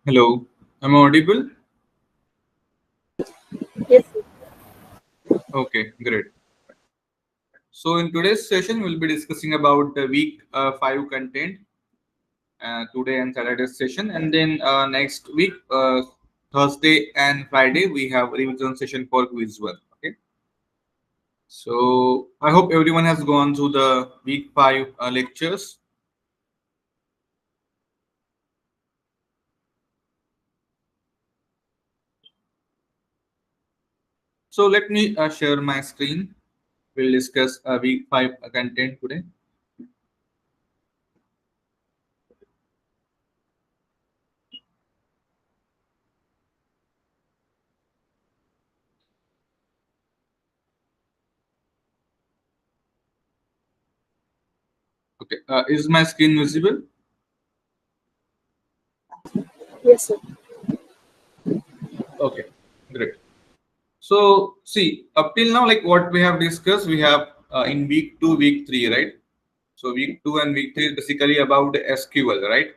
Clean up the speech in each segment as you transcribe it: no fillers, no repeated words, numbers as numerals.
Hello, am I audible? Yes, sir. Okay, great. So in today's session, we'll be discussing about the week 5 content today and Saturday's session, and then next week, Thursday and Friday, we have revision session for quiz one. Okay. So I hope everyone has gone through the week 5 lectures. So let me share my screen. We'll discuss week 5 content today. Okay, is my screen visible? Yes, sir. Okay, great. So see, up till now, like what we have discussed, we have in week 2, week 3, right? So week 2 and week 3 is basically about the SQL, right?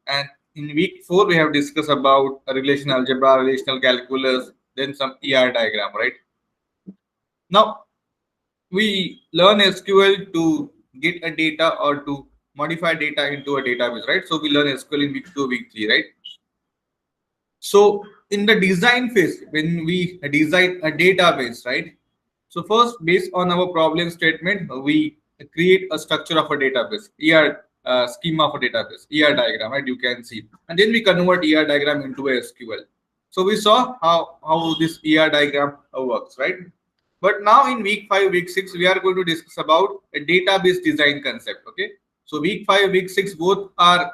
And in week 4, we have discussed about relational algebra, relational calculus, then some ER diagram, right? Now we learn SQL to get a data or to modify data into a database, right? So we learn SQL in week 2, week 3, right? So in the design phase, when we design a database, right? So first, based on our problem statement, we create a structure of a database, ER schema of a database, ER diagram, right? You can see, and then we convert ER diagram into a SQL. So we saw how this ER diagram works, right? But now in week 5, week 6, we are going to discuss about a database design concept. Okay, so week 5, week 6 both are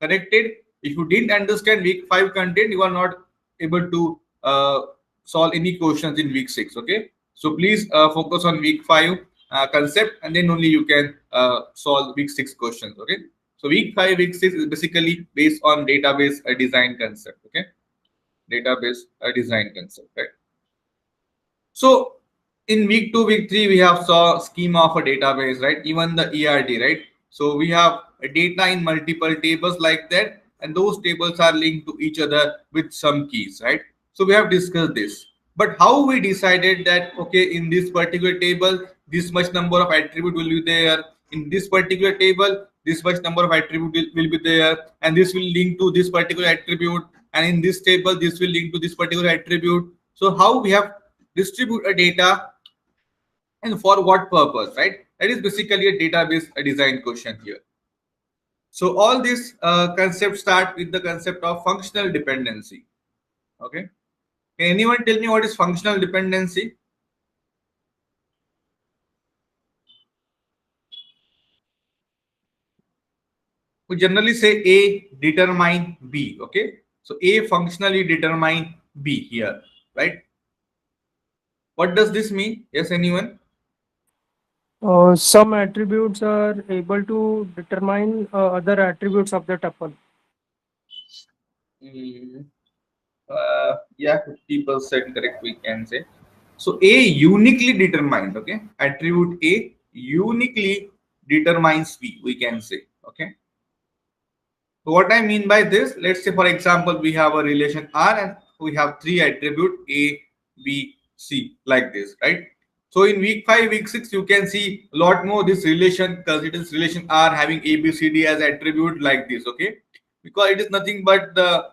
connected. If you didn't understand week 5 content, you are not able to solve any questions in week 6. Okay, so please focus on week 5 concept, and then only you can solve week 6 questions. Okay, so week 5, week 6 is basically based on database design concept. Okay, database design concept, right? So in week 2, week 3, we have saw schema of a database, right? Even the ERD, right? So we have a data in multiple tables like that, and those tables are linked to each other with some keys, right? So we have discussed this. But how we decided that okay, in this particular table, this much number of attribute will be there. In this particular table, this much number of attribute will be there, and this will link to this particular attribute. And in this table, this will link to this particular attribute. So how we have distribute a data and for what purpose, right? That is basically a database design question here. So all these concepts start with the concept of functional dependency. Okay, can anyone tell me what is functional dependency? We generally say A determine B. Okay, so A functionally determine B here, right? What does this mean? Yes, anyone? Some attributes are able to determine other attributes of the tuple. Mm, yeah, 50% correct, we can say. So A uniquely determined, okay? Attribute A uniquely determines B, we can say, okay? So what I mean by this, let's say for example, we have a relation R and we have three attribute A, B, C like this, right? So in week 5, week 6, you can see a lot more this relation, considers relation R having A, B, C, D as attribute like this, okay? Because it is nothing but the,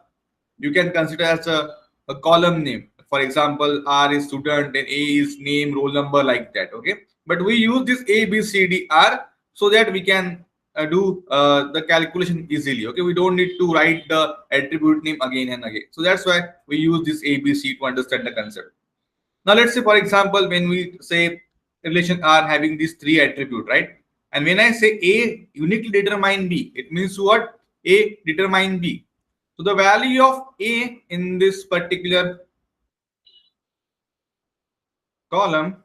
you can consider as a column name. For example, R is student and A is name, roll number like that, okay? But we use this A, B, C, D, R so that we can do the calculation easily. Okay, we don't need to write the attribute name again and again. So that's why we use this ABC to understand the concept. Now let's say for example, when we say relation R having these three attribute, right? And when I say A uniquely determine B, it means what? A determine B. So the value of A in this particular column,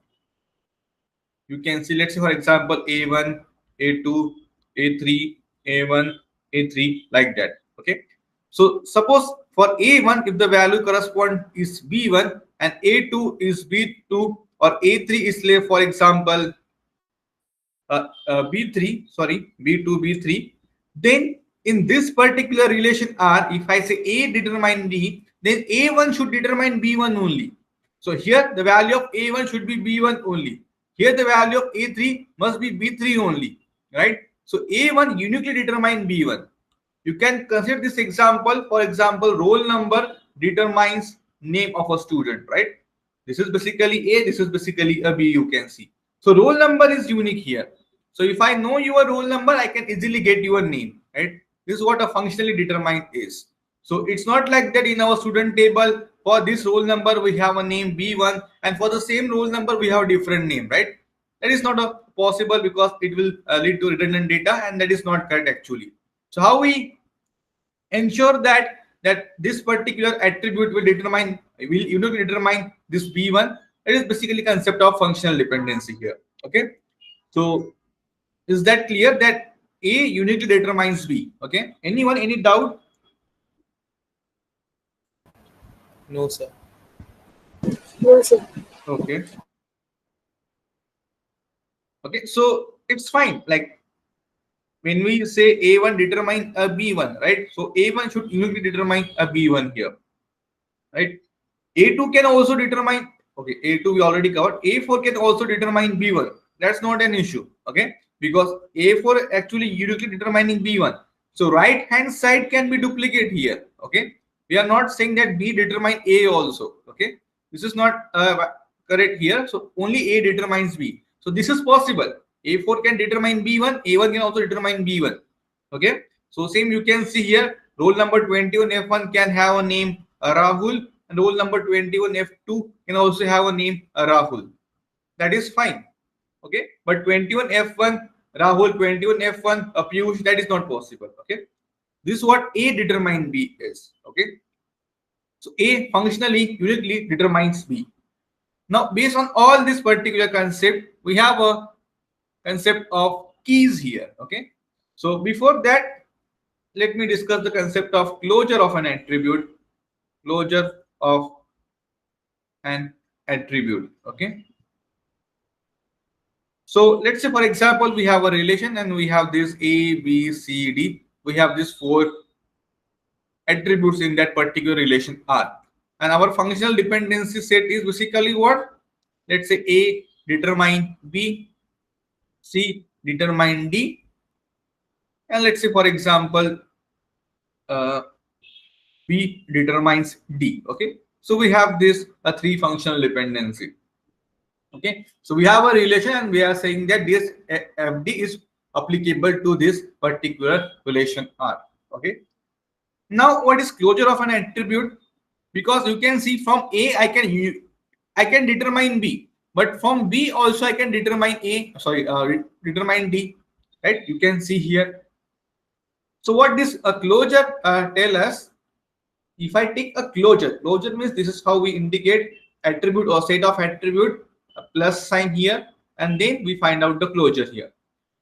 you can see, let's say for example, A1, A2, A3, A1, A3 like that. Okay. So suppose for A1, if the value correspond is B1 and A2 is B2 or A3 is say for example B3, sorry, B2, B3, then in this particular relation R, if I say A determine B, then A1 should determine B1 only. So here the value of A1 should be B1 only. Here the value of A3 must be B3 only, right? So A1 uniquely determine B1. You can consider this example. For example, roll number determines name of a student, right? This is basically A, this is basically a B, you can see. So roll number is unique here. So if I know your roll number, I can easily get your name, right? This is what a functionally determined is. So it's not like that in our student table, for this roll number, we have a name B1, and for the same roll number, we have a different name, right? That is not possible because it will lead to redundant data, and that is not correct actually. So how we ensure that this particular attribute will uniquely determine this B1? It is basically concept of functional dependency here. Okay, so is that clear that A uniquely determines B? Okay, anyone, any doubt? No, sir. No, sir. Okay, okay, so it's fine. Like when we say A1 determine a B1, right? So A1 should uniquely determine a B1 here, right? A2 can also determine, okay, A2 we already covered. A4 can also determine B1. That's not an issue, okay? Because A4 actually uniquely determining B1. So right hand side can be duplicate here, okay? We are not saying that B determine A also, okay? This is not correct here. So only A determines B. So this is possible. A4 can determine B1, A1 can also determine B1, okay? So same you can see here, roll number 21 F1 can have a name Rahul, and roll number 21 F2 can also have a name Rahul. That is fine, okay? But 21 F1 Rahul, 21 F1 Piyush, that is not possible, okay? This is what A determine B is, okay? So A functionally uniquely determines B. Now based on all this particular concept, we have a concept of keys here, okay? So before that, let me discuss the concept of closure of an attribute. Closure of an attribute, okay? So let's say for example we have a relation and we have this A, B, C, D. We have these four attributes in that particular relation R, and our functional dependency set is basically what? Let's say A determine B, C determine D, and let's say for example uh, B determines D. Okay, so we have this a three functional dependency. Okay, so we have a relation and we are saying that this FD is applicable to this particular relation R. Okay, now what is closure of an attribute? Because you can see from A I can determine B, but from B also I can determine determine D, right? You can see here. So what this closure tell us? If I take a closure, closure means this is how we indicate attribute or set of attribute, a plus sign here, and then we find out the closure here.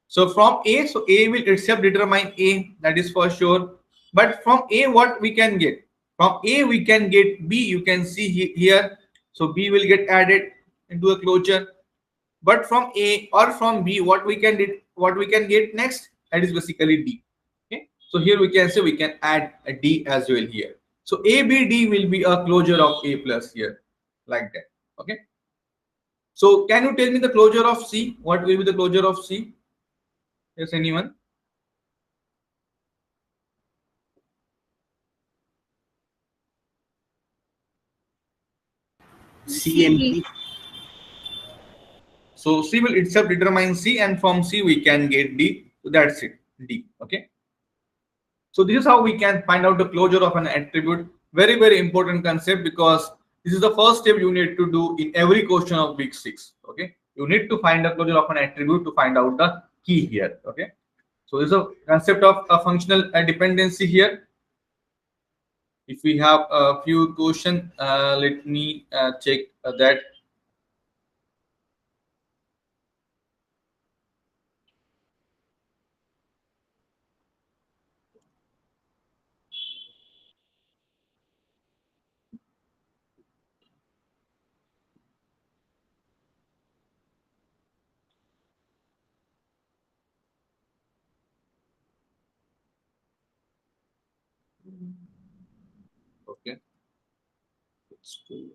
So from A, so A will itself determine A, that is for sure. But from A, what we can get? From A, we can get B, you can see here. So B will get added into a closure. But from A or from B, what we can get next? That is basically D. Okay. So here we can say we can add a D as well here. So A, B, D will be a closure of A plus here, like that. Okay. So can you tell me the closure of C? What will be the closure of C? Yes, anyone? C and D. So C will itself determine C, and from C we can get D. So that's it, D. Okay. So this is how we can find out the closure of an attribute. Very, very important concept, because this is the first step you need to do in every question of week 6. Okay. You need to find the closure of an attribute to find out the key here. Okay. So this is a concept of a functional dependency here. If we have a few questions, let me check that. Okay. Let's do.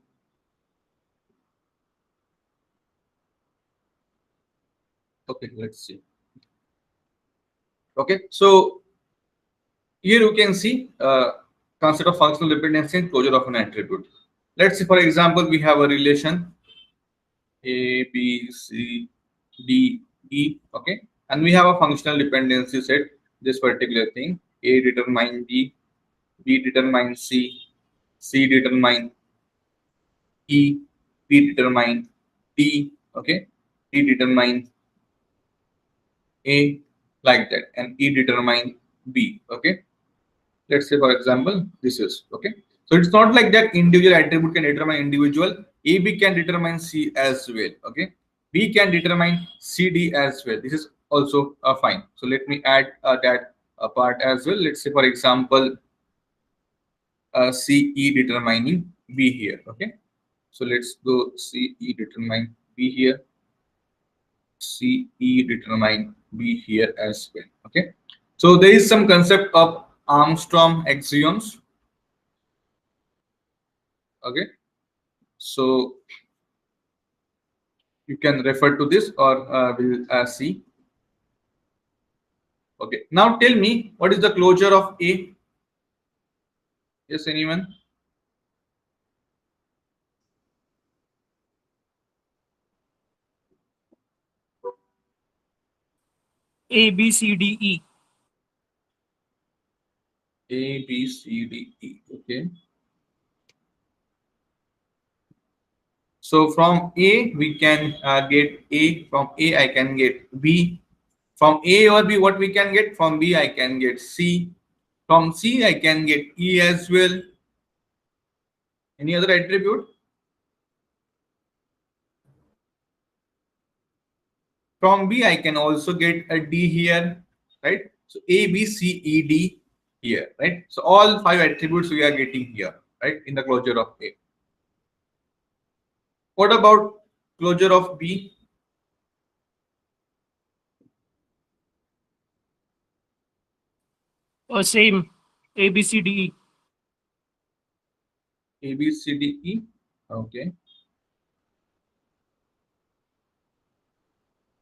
Okay, let's see. Okay, so here you can see concept of functional dependency and closure of an attribute. Let's say, for example, we have a relation A, B, C, D, E. Okay, and we have a functional dependency set. This particular thing: A determine B, B determine C, C determine E, P determine D. Okay, D determine A, like that, and E determine B. Okay, let's say, for example, this is okay. So it's not like that individual attribute can determine individual. AB can determine C as well. Okay, B can determine CD as well. This is also fine. So let me add that part as well. Let's say, for example, CE determining B here. Okay, so let's go CE determine B here. CE determine B here as well. Okay, so there is some concept of Armstrong axioms. Okay, so you can refer to this, or we'll see. Okay, now tell me, what is the closure of A? Yes, anyone? A, B, C, D, E. A, B, C, D, E. Okay, so from A we can get A. From A I can get B. From A or B, what we can get? From B I can get C. From C I can get E as well. Any other attribute? From B I can also get a D here, right? So A, B, C, E, D here, right? So all 5 attributes we are getting here, right, in the closure of A. What about closure of B? Same. A, B, C, D, E. A, B, C, D, E. Okay.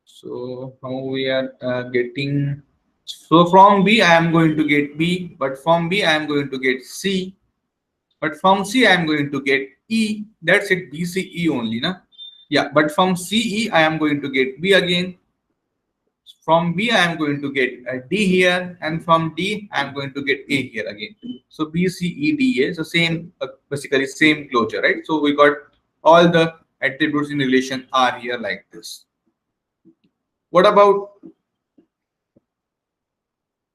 So how we are getting? So from B I am going to get B, but from B I am going to get C, but from C I am going to get E. That's it. B, C, E only, na? Yeah. But from C, E I am going to get B again. From B I am going to get a D here, and from D I am going to get A here again. So B, C, E, D, A. So same, basically same closure, right? So we got all the attributes in relation R here like this. What about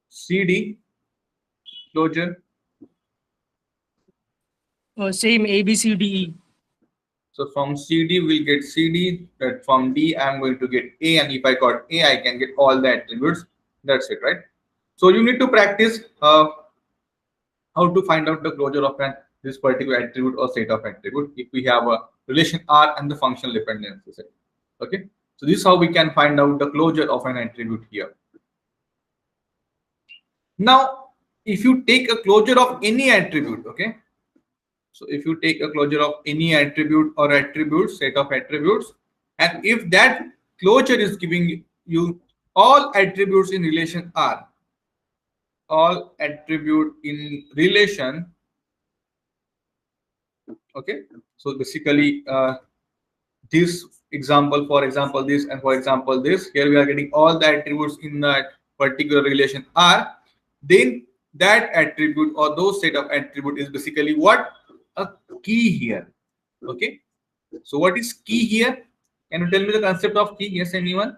CD closure? Same. A, B, C, D, E. So from CD we'll get CD. That from D I'm going to get A, and if I got A, I can get all the attributes. That's it, right? So you need to practice how to find out the closure of an this particular attribute or set of attribute if we have a relation R and the functional dependency set. Okay, so this is how we can find out the closure of an attribute here. Now, if you take a closure of any attribute, okay, so if you take a closure of any attribute or attributes, set of attributes, and if that closure is giving you all attributes in relation R, all attribute in relation, okay, so basically this example, for example this, and for example this, here we are getting all the attributes in that particular relation R, then that attribute or those set of attribute is basically what? A key here. Okay, so what is key here? Can you tell me the concept of key? Yes, anyone?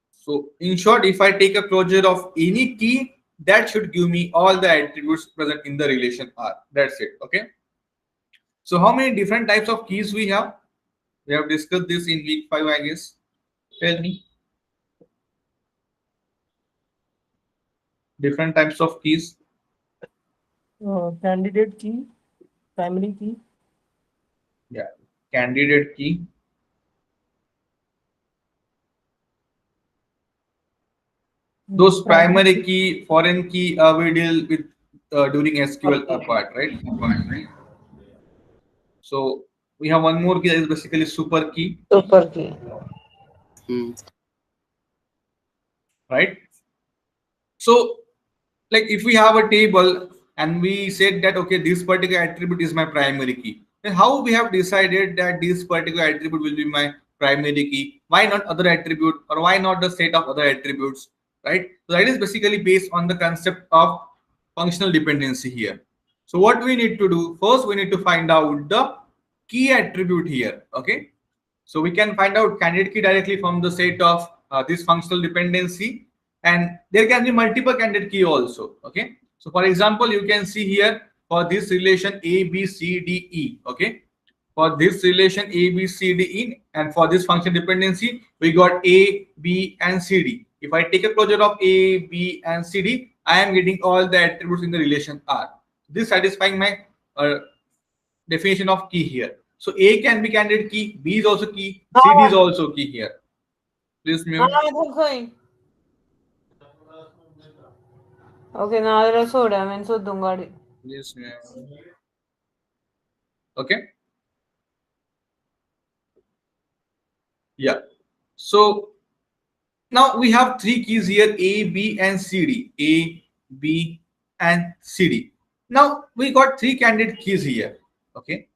So in short, if I take a closure of any key, that should give me all the attributes present in the relation R. That's it. Okay, so how many different types of keys we have? We have discussed this in week 5, I guess. Tell me. Different types of keys. Candidate key, primary key. Yeah. Candidate key. Those primary key, foreign key, we deal with during SQL part, right? So we have one more key that is basically super key, Super key. right? So like if we have a table and we said that okay, this particular attribute is my primary key, then how we have decided that this particular attribute will be my primary key? Why not other attribute, or why not the set of other attributes, right? So that is basically based on the concept of functional dependency here. So what we need to do first, we need to find out the key attribute here. Okay, so we can find out candidate key directly from the set of this functional dependency, and there can be multiple candidate key also. Okay, so for example, you can see here for this relation A, B, C, D, E. Okay, for this relation A, B, C, D, E, and for this function dependency, we got A, B, and C, D. If I take a closure of A, B, and C, D, I am getting all the attributes in the relation R. This satisfying my definition of key here. So A can be candidate key, B is also key, C, D is also key here. Please mute. Okay, now soda. मैं सो दूंगा. Please mute. Okay. Yeah. So now we have three keys here: A, B, and C, D. A, B, and C, D. Now we got three candidate keys here. Okay.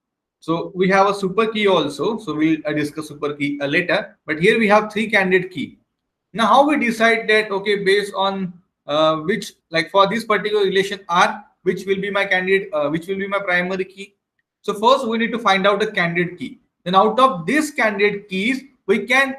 So we have a super key also. So we'll discuss super key later. But here we have three candidate key. Now how we decide that, okay, based on which, like for this particular relation R, which will be my candidate, which will be my primary key. So first we need to find out the candidate key. Then out of these candidate keys, we can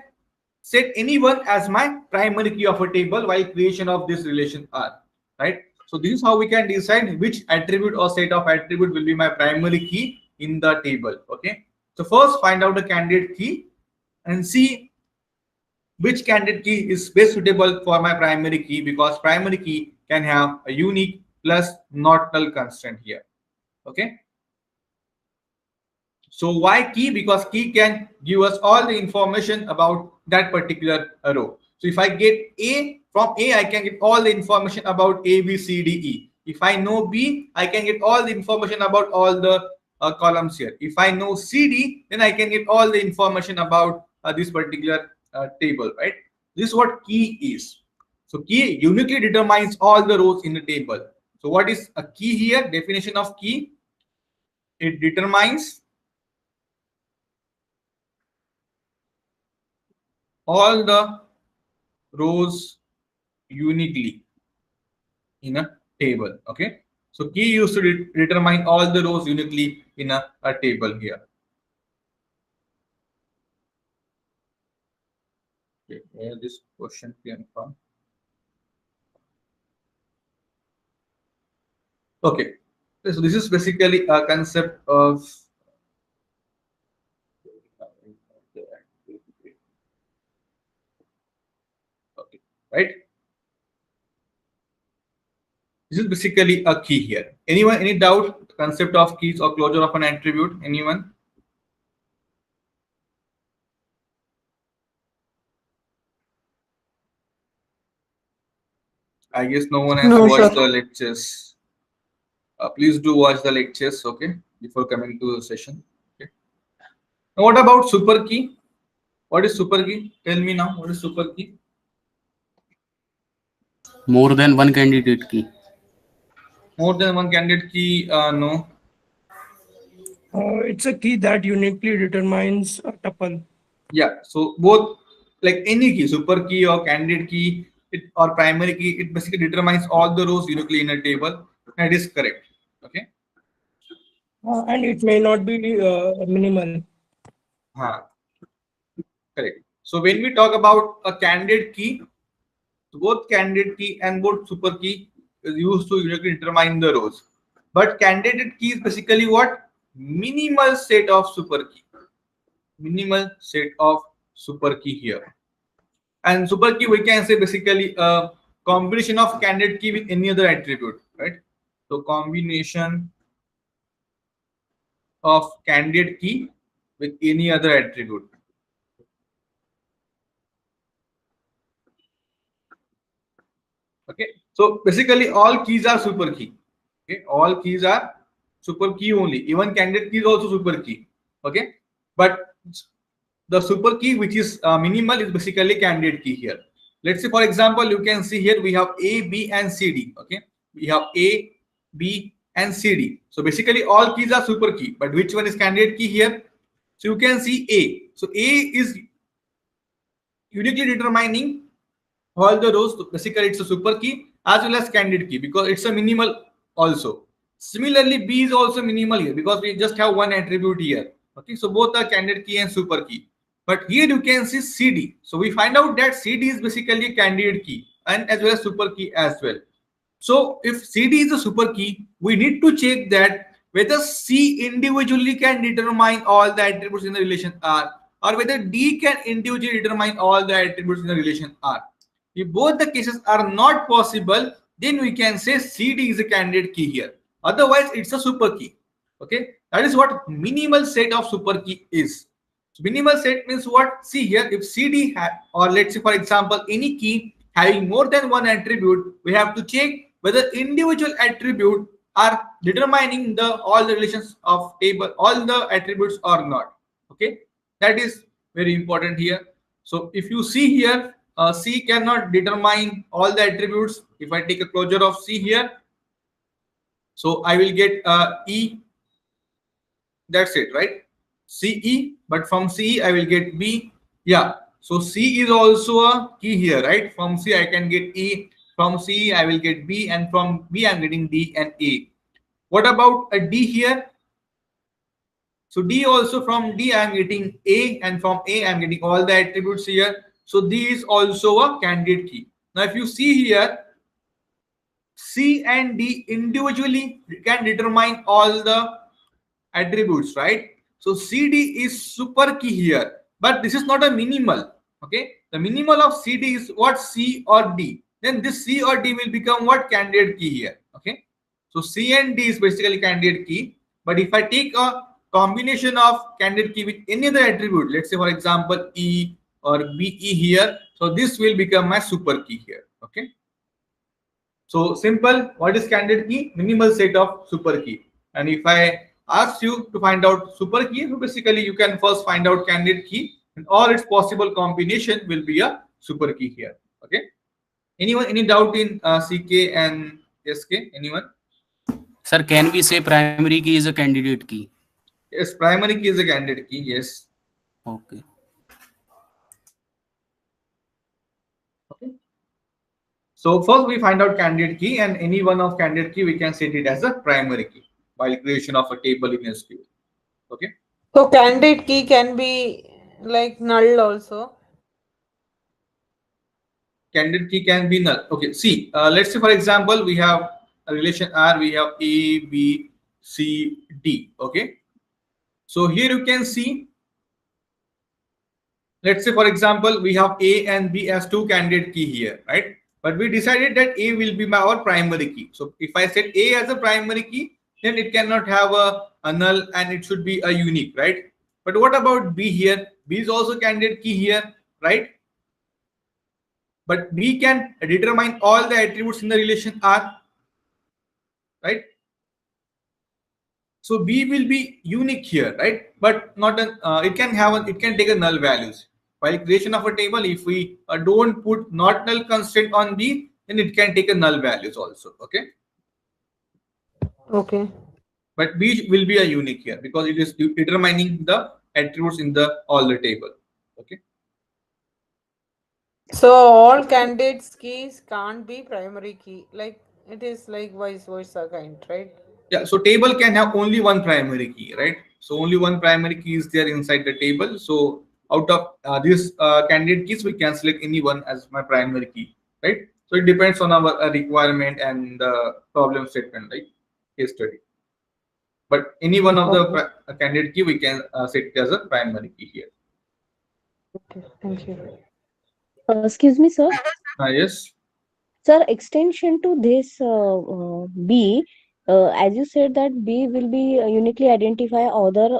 set anyone as my primary key of a table while creation of this relation R, right? So this is how we can decide which attribute or set of attribute will be my primary key in the table. Okay, so first find out the candidate key and see which candidate key is best suitable for my primary key, because primary key can have a unique plus not null constraint here. Okay, so why key? Because key can give us all the information about that particular row. So if I get A, from A I can get all the information about A, B, C, D, E. If I know B, I can get all the information about all the columns here. If I know C, D, then I can get all the information about this particular table, right? This is what key is. So key uniquely determines all the rows in the table. So what is a key here? Definition of key: it determines all the rows uniquely in a table. Okay, so key used to determine all the rows uniquely in a table here. Okay, where this question came from. Okay, so this is basically a concept of okay, right? This is basically a key here. Anyone, any doubt? Concept of keys or closure of an attribute? Anyone? I guess no one has watched the lectures. Please do watch the lectures, okay, before coming to the session. Okay. Now, what about super key? What is super key? Tell me now. What is super key? More than one candidate key. More than one candidate key? No. It's a key that uniquely determines a tuple. Yeah. So both, like any key, super key or candidate key, or primary key, it basically determines all the rows uniquely in a table. That is correct. Okay. And it may not be minimal. Correct. So when we talk about a candidate key, both candidate key and both super key is used to uniquely determine the rows. But candidate key is basically what? Minimal set of super key. Minimal set of super key here. And super key, we can say basically a combination of candidate key with any other attribute, right? So combination of candidate key with any other attribute. Okay, so basically all keys are super key. Okay, all keys are super key only. Even candidate key is also super key. Okay, but the super key which is minimal is basically candidate key here. Let's say for example, you can see here we have A, B and C, D. Okay, we have A, B and C, D. So basically all keys are super key, but which one is candidate key here? So you can see A. So A is uniquely determining all the rows. Basically it's a super key as well as candidate key because it's a minimal also. Similarly, B is also minimal here because we just have one attribute here. Okay, so both are candidate key and super key. But here you can see CD. So we find out that CD is basically a candidate key and as well as super key as well. So if CD is a super key, we need to check that whether C individually can determine all the attributes in the relation R, or whether D can individually determine all the attributes in the relation R. If both the cases are not possible, then we can say CD is a candidate key here. Otherwise, it's a super key. Okay, that is what minimal set of super key is. So minimal set means what? See here, if CD or let's say for example any key having more than one attribute, we have to check whether individual attribute are determining the all the relations of table, all the attributes or not. Okay, that is very important here. So if you see here, C cannot determine all the attributes. If I take a closure of C here, so I will get E. That's it, right? CE, but from CE I will get B. Yeah, so C is also a key here, right? From C I can get E, from C I will get B, and from B I'm getting D and A. What about a D here? So D also, from D I'm getting A, and from A I'm getting all the attributes here. So D is also a candidate key. Now if you see here, C and D individually can determine all the attributes, right? So CD is super key here, but this is not a minimal. Okay, the minimal of CD is what? C or D. Then this C or D will become what? Candidate key here. Okay, so C and D is basically candidate key, but if I take a combination of candidate key with any other attribute, let's say for example E or BE here, so this will become my super key here. Okay, so simple. What is candidate key? Minimal set of super key. And if I ask you to find out super key, so basically you can first find out candidate key, and all its possible combination will be a super key here. Okay. Anyone? Any doubt in CK and SK? Anyone? Sir, can we say primary key is a candidate key? Yes, primary key is a candidate key. Yes. Okay. Okay. So first we find out candidate key, and any one of candidate key we can set it as a primary key while creation of a table in SQL. Okay. So candidate key can be like null also. Candidate key can be null. Okay. See, let's say for example we have a relation R. We have A, B, C, D. Okay. So here you can see. Let's say for example we have A and B as two candidate key here, right? But we decided that A will be our primary key. So if I set A as a primary key, then it cannot have a null and it should be a unique, right? But what about B here? B is also candidate key here, right? But B can determine all the attributes in the relation R, right? So B will be unique here, right? But not an it can take a null values. While creation of a table, if we don't put not null constraint on B, then it can take a null values also. Okay. Okay. But B will be a unique here because it is determining the attributes in the all the table. Okay. So all candidates keys can't be primary key. Like it is like vice versa kind, right? Yeah. So table can have only one primary key, right? So only one primary key is there inside the table. So out of these candidate keys, we can select any one as my primary key, right? So it depends on our requirement and problem statement, like case study. But any one of the candidate key we can set it as a primary key here. Okay, thank you. Excuse me, sir. Yes. Sir, extension to this B, as you said that B will be uniquely identify other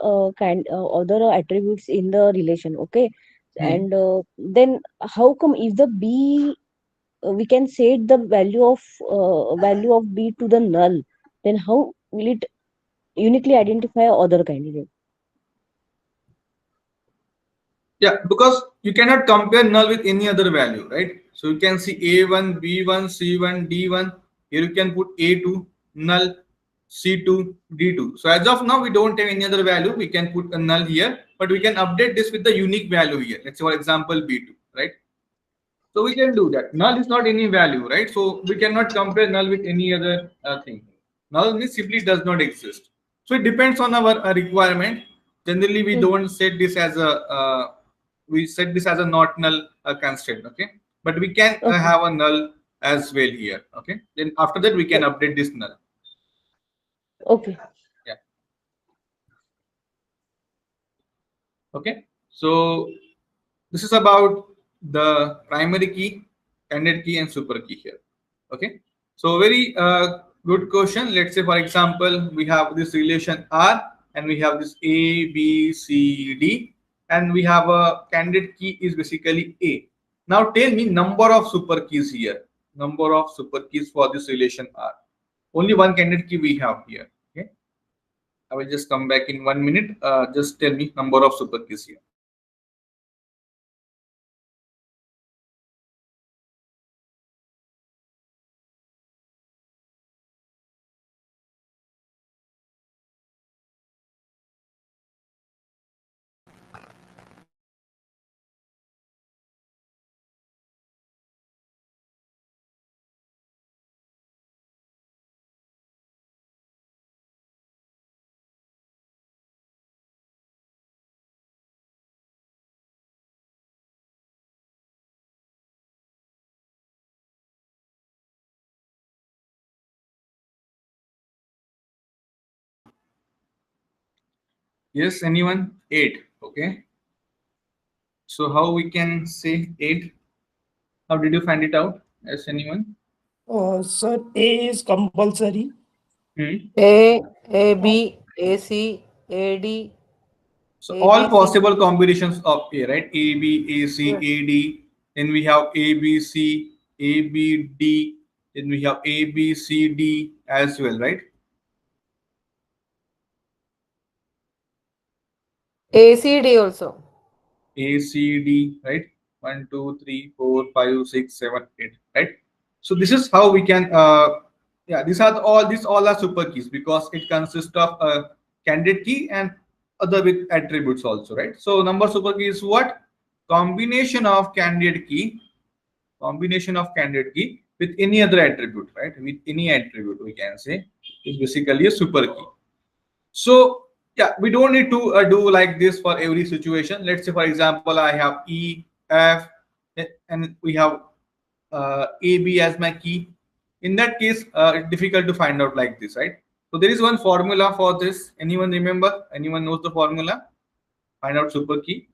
attributes in the relation. Okay, and then how come if the B we can set the value of B to the null, then how will it uniquely identify other candidate? Yeah, because you cannot compare null with any other value, right? So you can see A1, B1, C1, D1. Here you can put A2, null, C2, D2. So as of now, we don't have any other value. We can put a null here, but we can update this with the unique value here. Let's say, for example, B2, right? So we can do that. Null is not any value, right? So we cannot compare null with any other thing. Null means simply does not exist. So it depends on our requirement. Generally, we don't set this as a we set this as a not null constraint. Okay, but we can Okay. have a null as well here. Okay, then after that we can update this null. Okay. Yeah. Okay. So this is about the primary key, candidate key, and super key here. Okay. So very good question. Let's say, for example, we have this relation R and we have this A, B, C, D, and we have a candidate key is basically A. Now tell me number of super keys here. Number of super keys for this relation R. Only one candidate key we have here. Okay. I will just come back in 1 minute. Just tell me number of super keys here. Yes, anyone? 8. Okay. So how we can say 8? How did you find it out? Yes, anyone? Sir, A is compulsory. A, AB, AC, AD. So A, all B, C. possible combinations of A, right? A, B, A, C, Yes. A, D. Then we have A, B, C, A, B, D. Then we have A, B, C, D as well, right? ACD also. A, C, D, right? 1, 2, 3, 4, 5, 6, 7, 8, right? So this is how we can, yeah, these all are super keys because it consists of a candidate key and other with attributes also, right? So number super key is what? Combination of candidate key with any other attribute, right? With any attribute, we can say is basically a super key. So yeah, we don't need to do like this for every situation. Let's say, for example, I have E, F, and we have A, B as my key. In that case, it's difficult to find out like this, right? So there is one formula for this. Anyone remember? Anyone knows the formula? Find out super key.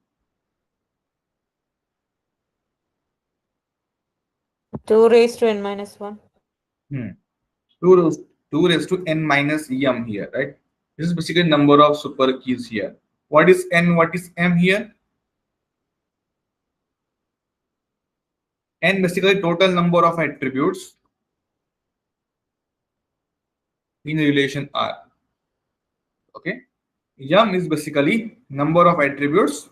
2 raised to n minus 1. 2 raised to n minus m here, right? This is basically number of super keys here. What is n? What is m here? N basically total number of attributes in relation R. Okay. M is basically number of attributes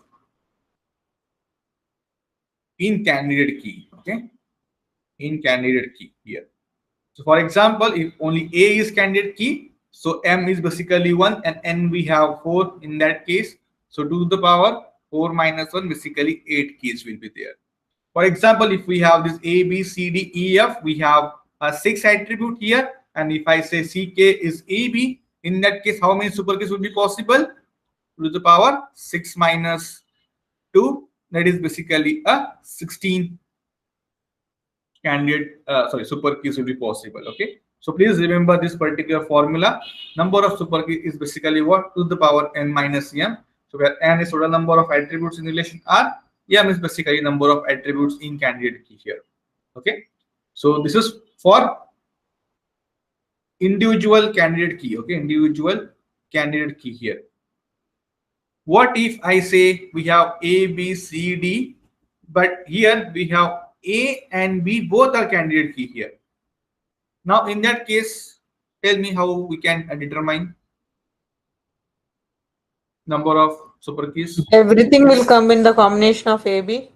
in candidate key. Okay. In candidate key here. So for example, if only A is candidate key, so M is basically 1 and N we have 4 in that case. So 2 to the power 4 minus 1, basically 8 keys will be there. For example, if we have this A, B, C, D, E, F, we have a 6 attribute here. And if I say CK is AB, in that case, how many super keys would be possible? 2 to the power 6 minus 2, that is basically a 16 candidate, super keys will be possible. Okay. So please remember this particular formula. Number of super key is basically what? 2 to the power n minus m. So where n is total number of attributes in relation R, m is basically number of attributes in candidate key here. Okay. So this is for individual candidate key. Okay. Individual candidate key here. What if I say we have A, B, C, D, but here we have A and B both are candidate key here. Now in that case, tell me how we can determine number of super keys. Everything will come in the combination of AB,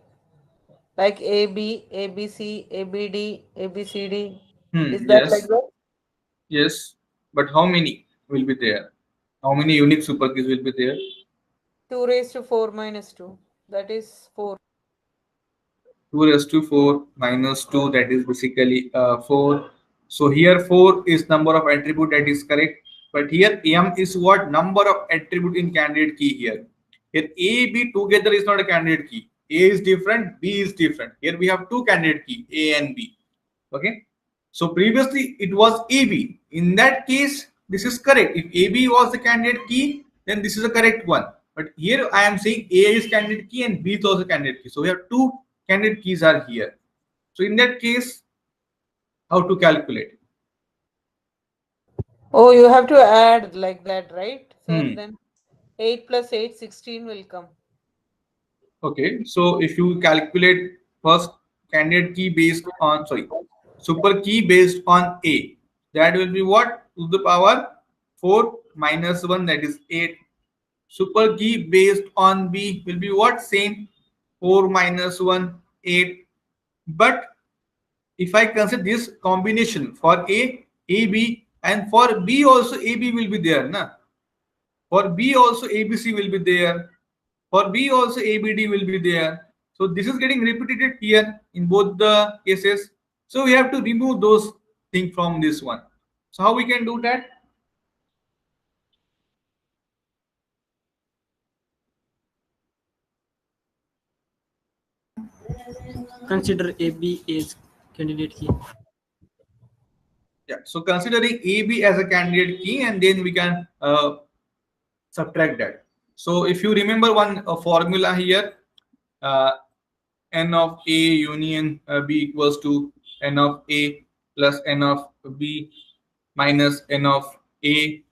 like AB, ABC, ABD, ABCD. Is that like Yes, that? yes. But how many will be there? How many unique super keys will be there? 2 raised to 4 minus 2. That is 4. 2 raised to 4 minus 2, that is basically 4. So here 4 is number of attribute, that is correct. But here M is what? Number of attribute in candidate key here. Here A, B together is not a candidate key. A is different, B is different. Here we have two candidate key, A and B. Okay. So previously it was AB. In that case, this is correct. If AB was the candidate key, then this is a correct one. But here I am saying A is candidate key and B is also candidate key. So we have two candidate keys are here. So in that case, how to calculate? Oh, you have to add like that, right? So Hmm. then 8 plus 8, 16 will come. Okay, so if you calculate first candidate key based on, sorry, super key based on A, that will be what? To the power 4 minus 1, that is 8. Super key based on B will be what? Same, 4 minus 1, 8. But if I consider this combination for A, AB, and for B also AB will be there, na? For B also ABC will be there. For B also ABD will be there. So this is getting repeated here in both the cases. So we have to remove those things from this one. So how we can do that? Consider AB as candidate key. Yeah. So considering AB as a candidate key, and then we can subtract that. So if you remember one formula here, n of A union B equals to n of A plus n of B minus n of A.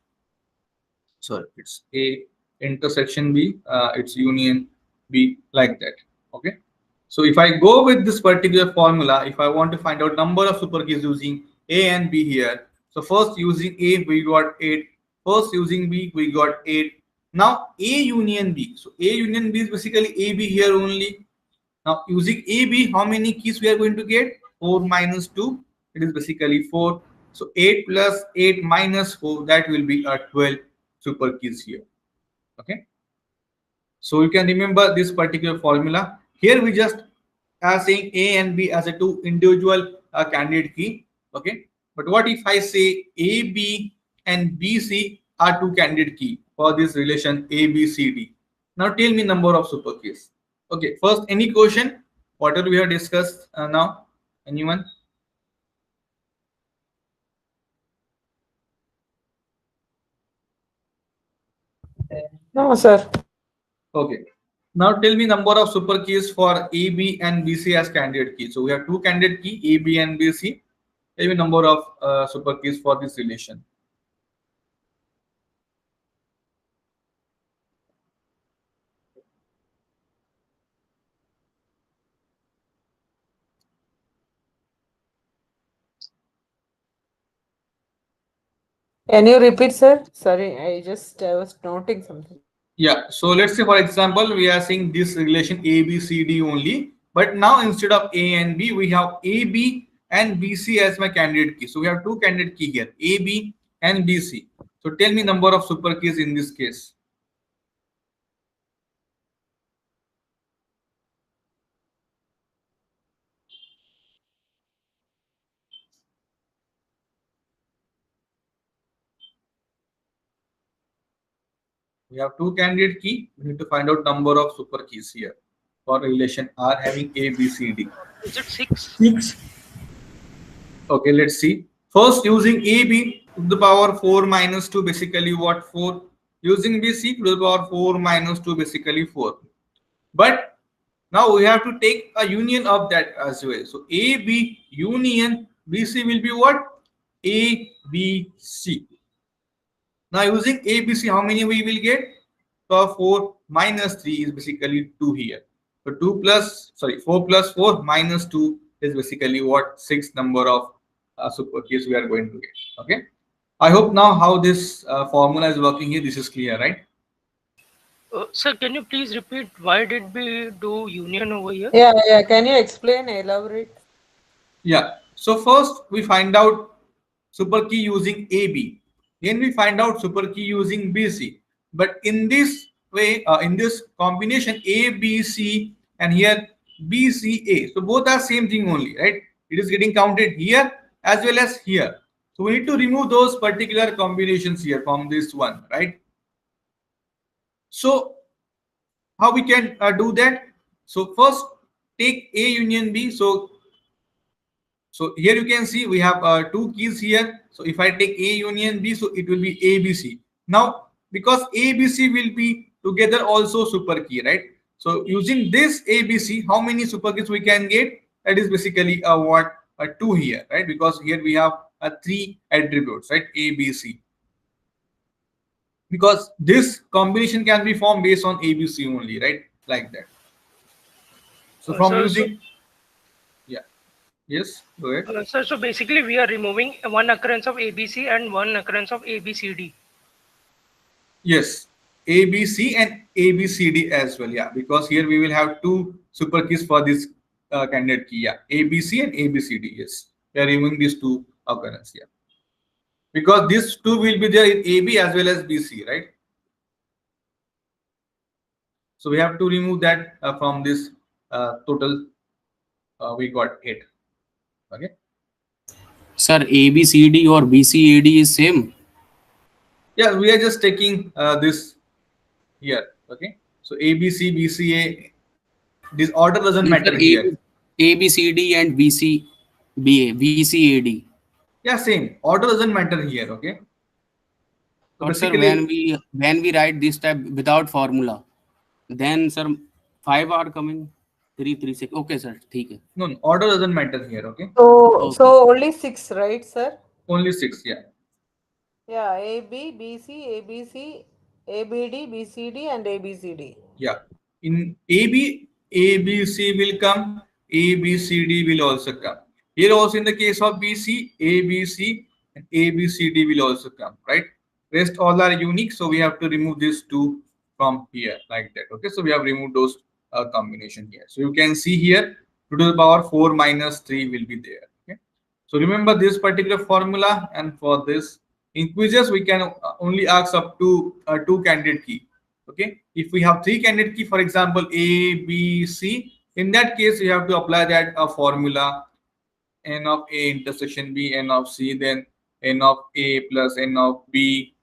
Sorry, it's A intersection B, it's union B, like that. Okay. So if I go with this particular formula, if I want to find out number of super keys using A and B here, so first using A we got 8, first using B we got 8. Now A union B, so A union B is basically AB here only. Now using AB, how many keys we are going to get? 4 minus 2, it is basically 4. So 8 plus 8 minus 4, that will be a 12 super keys here. Okay. So you can remember this particular formula. Here we just are saying A and B as a two individual candidate key. Okay. But what if I say AB and BC are two candidate key for this relation ABCD? Now tell me number of super keys. Okay. First, any question? Whatever we have discussed now? Anyone? No, sir. Okay. Now tell me number of super keys for AB and BC as candidate key. So we have two candidate key, AB and BC. Tell me number of super keys for this relation. Can you repeat, sir? Sorry, I was noting something. Yeah. So let's say, for example, we are seeing this relation ABCD only. But now instead of A and B, we have AB and BC as my candidate key. So we have two candidate key here, AB and BC. So tell me number of super keys in this case. We have two candidate key. We need to find out number of super keys here for relation R having A, B, C, D. Is it 6? 6. Okay, let's see. First, using AB to the power 4 minus 2, basically what? 4. Using BC to the power 4 minus 2, basically 4. But now we have to take a union of that as well. So AB union BC will be what? ABC. Now using ABC, how many we will get? So 4 minus 3 is basically 2 here. So 4 plus 4 minus 2, is basically what 6 number of super keys we are going to get. Okay. I hope now how this formula is working here, this is clear, right? Sir, can you please repeat why did we do union over here? Yeah. Can you explain, elaborate? Yeah. So first we find out super key using AB. Then we find out super key using BC. But in this way, in this combination ABC and here BCA, so both are same thing only, right? It is getting counted here as well as here. So we need to remove those particular combinations here from this one, right? So how we can do that? So first take A union B. So here you can see we have 2 keys here. So if I take A union B, so it will be ABC. Now because ABC will be together also super key, right? So using this ABC, how many super keys we can get? That is basically what 2 here, right? Because here we have 3 attributes, right? ABC. Because this combination can be formed based on ABC only, right? Like that. So from using, yeah, yes, go ahead. Sir, so basically we are removing one occurrence of ABC and one occurrence of ABCD. Yes, ABC and ABCD as well, yeah, because here we will have 2 super keys for this candidate key, yeah, ABC and ABCD, yes. We are removing these 2 occurrences, yeah. Because these 2 will be there in AB as well as BC, right? So we have to remove that from this total. We got 8. Okay. Sir, ABCD or BCAD is same. Yeah, we are just taking this here. Okay. So ABC, BCA. This order doesn't matter here. ABCD and VCAD. Yeah, same. Order doesn't matter here. Okay. So But sir, when we write this type without formula, then sir 5 are coming. 3, 3, 6. Okay, sir. Okay. No, order doesn't matter here. Okay. So only 6, right, sir? Only 6. Yeah. Yeah, AB, BC, ABC, ABD, BCD, and ABCD. Yeah. In AB, ABC will come. ABCD will also come. Here also in the case of BC, ABC and ABCD will also come, right? Rest all are unique, so we have to remove these 2 from here like that. Okay, so we have removed those combination here. So you can see here 2 to the power 4 minus 3 will be there. Okay, so remember this particular formula, and for this in quizzes we can only ask up to 2 candidate key. Okay, if we have 3 candidate key, for example A, B, C, in that case you have to apply that formula n of A intersection B, n of C, then n of A plus n of B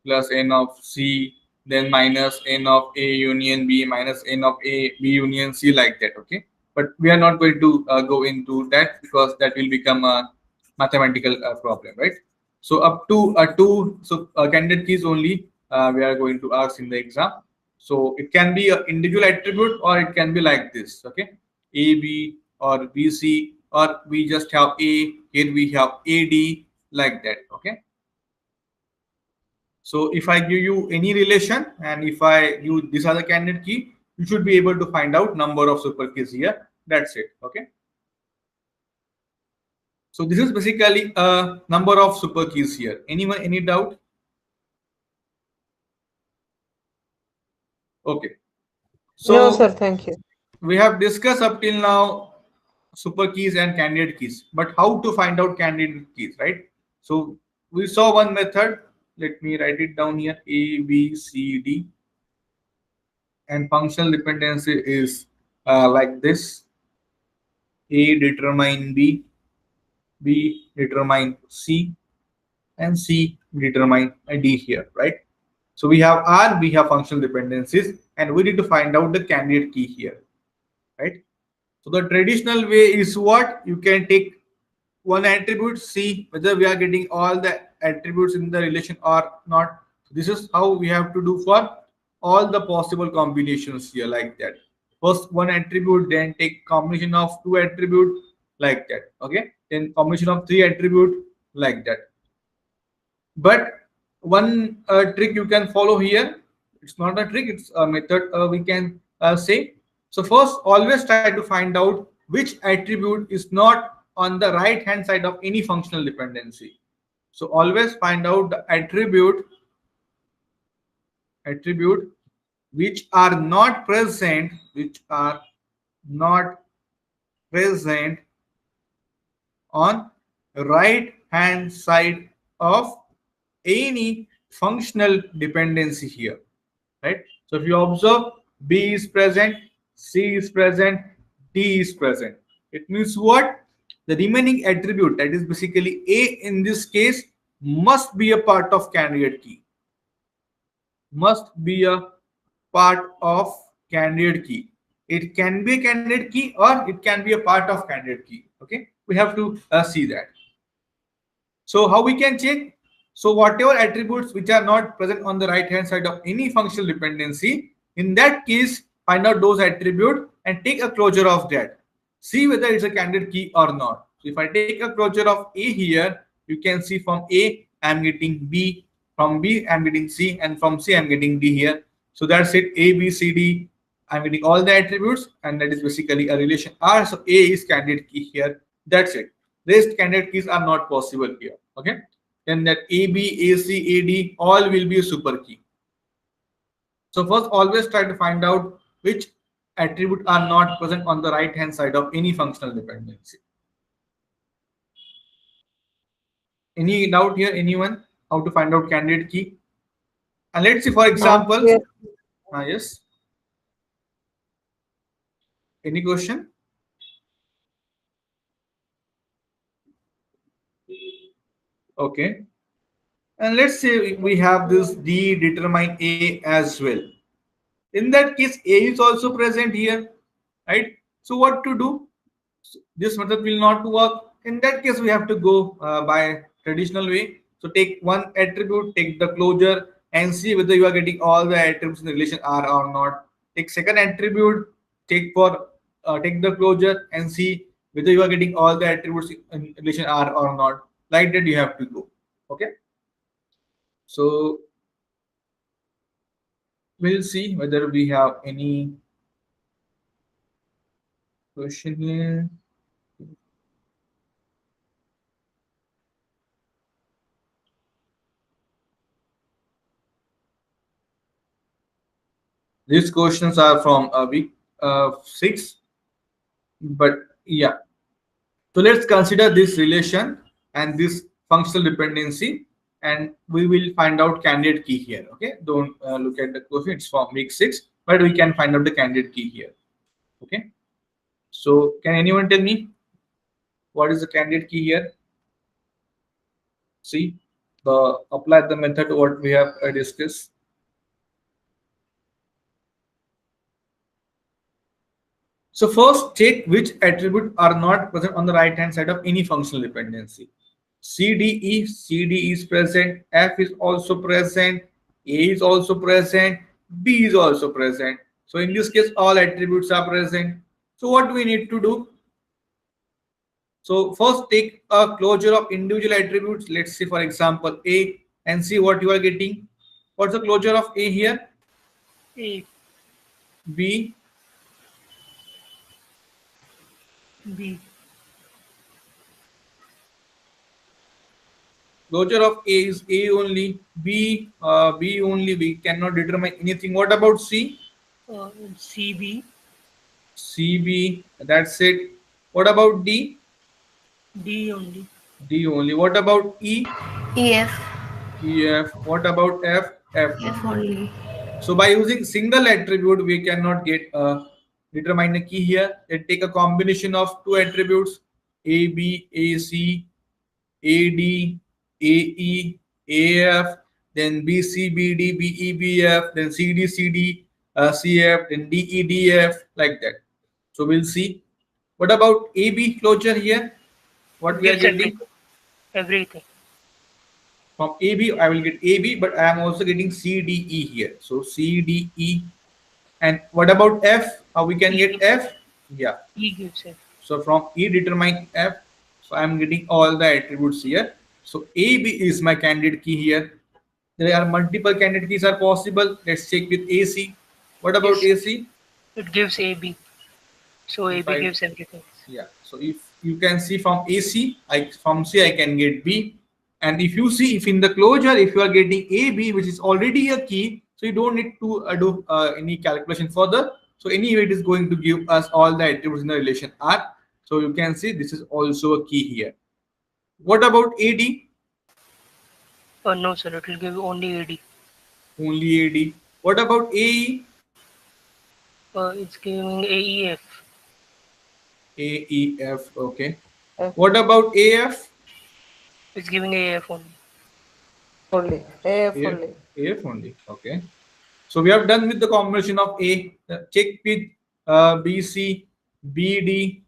plus n of C, then minus n of A union B minus n of A B union C, like that. Okay, but we are not going to go into that because that will become a mathematical problem, right? So up to 2 candidate keys only we are going to ask in the exam. So it can be an individual attribute or it can be like this. Okay, A, B or B, C, or we just have A, here we have AD, like that. Okay, so if I give you any relation and if I use these are the candidate key, you should be able to find out number of super keys here. That's it. Okay, so this is basically a number of super keys here. Anyone, any doubt? Okay, so No, sir, thank you. we have discussed up till now super keys and candidate keys, but how to find out candidate keys, right? So we saw one method. Let me write it down here: A, B, C, D, and functional dependency is like this: A determine B, B determine C, and C determine D here, right? So we have R, we have functional dependencies, and we need to find out the candidate key here, right? So the traditional way is what? You can take one attribute, see whether we are getting all the attributes in the relation or not. This is how we have to do for all the possible combinations here, like that. First one attribute, then take combination of 2 attribute, like that. Okay, then combination of 3 attribute, like that. But one trick you can follow here, it's not a trick, it's a method we can say. So first always try to find out which attribute is not on the right hand side of any functional dependency. So always find out the attribute which are not present on right hand side of any functional dependency here, right? So if you observe, B is present, C is present, D is present. It means what? The remaining attribute, that is basically A in this case, must be a part of candidate key. Must be a part of candidate key. It can be a candidate key or it can be a part of candidate key. Okay, we have to see that. So how we can check? So whatever attributes which are not present on the right hand side of any functional dependency, in that case, find out those attributes and take a closure of that. See whether it's a candidate key or not. So if I take a closure of A here, you can see from A, I'm getting B, from B, I'm getting C, and from C, I'm getting D here. So that's it, A, B, C, D. I'm getting all the attributes, and that is basically a relation R. So A is candidate key here. That's it. Rest candidate keys are not possible here. Okay. Then that A, B, A, C, A, D, all will be a super key. So first, always try to find out which attributes are not present on the right hand side of any functional dependency. Any doubt here, anyone? How to find out candidate key? And let's see, for example, yes. Any question? Okay. And let's say we have this D determine A as well. In that case, A is also present here, right? So what to do? This method will not work. In that case, we have to go by traditional way. So take one attribute, take the closure, and see whether you are getting all the attributes in the relation R or not. Take second attribute, take the closure, and see whether you are getting all the attributes in relation R or not. Like that, you have to go. Okay. So we'll see whether we have any question here. These questions are from week 6, but yeah. So let's consider this relation and this functional dependency, and we will find out candidate key here. Okay, don't look at the question, it's from week 6, but we can find out the candidate key here. Okay, so can anyone tell me what is the candidate key here? See, apply the method what we have discussed. So first, check which attribute are not present on the right hand side of any functional dependency. CD is present, F is also present, A is also present, B is also present. So in this case, all attributes are present. So what do we need to do? So first, take a closure of individual attributes. Let's say, for example, A, and see what you are getting. What's the closure of A here? A, B, B, closure of A is A only, B only. We cannot determine anything. What about C? CB, CB, that's it. What about D? D only. D only. What about E? EF, EF. What about F? F. F only. So by using single attribute, we cannot get determine a key here. Let's take a combination of two attributes: A, B, A, C, A, D, A, E, A, F, then B, C, B, D, B, E, B, F, then C, D, C, D, C, F, then D, E, D, F, like that. So we'll see. What about A, B closure here? What we are Gives getting? everything. From AB, I will get AB, but I am also getting CDE here. So CDE. And what about F? How we can get F? Yeah. E gives F. So from E determine F. So I'm getting all the attributes here. So AB is my candidate key here. There are multiple candidate keys are possible. Let's check with AC. What about AC? It gives AB. So AB Right. gives everything. Yeah. So if you can see from AC, from C I can get B. And if you see, if in the closure, if you are getting AB, which is already a key, so you don't need to do any calculation further. So anyway, it is going to give us all the attributes in the relation R. So you can see this is also a key here. What about AD? No, sir. It will give only AD. Only AD. What about AE? It's giving AEF. AEF. Okay. F What about AF? It's giving AF only. only. AF AF, only. AF only. Okay. So we have done with the combination of A. Check with BC, BD,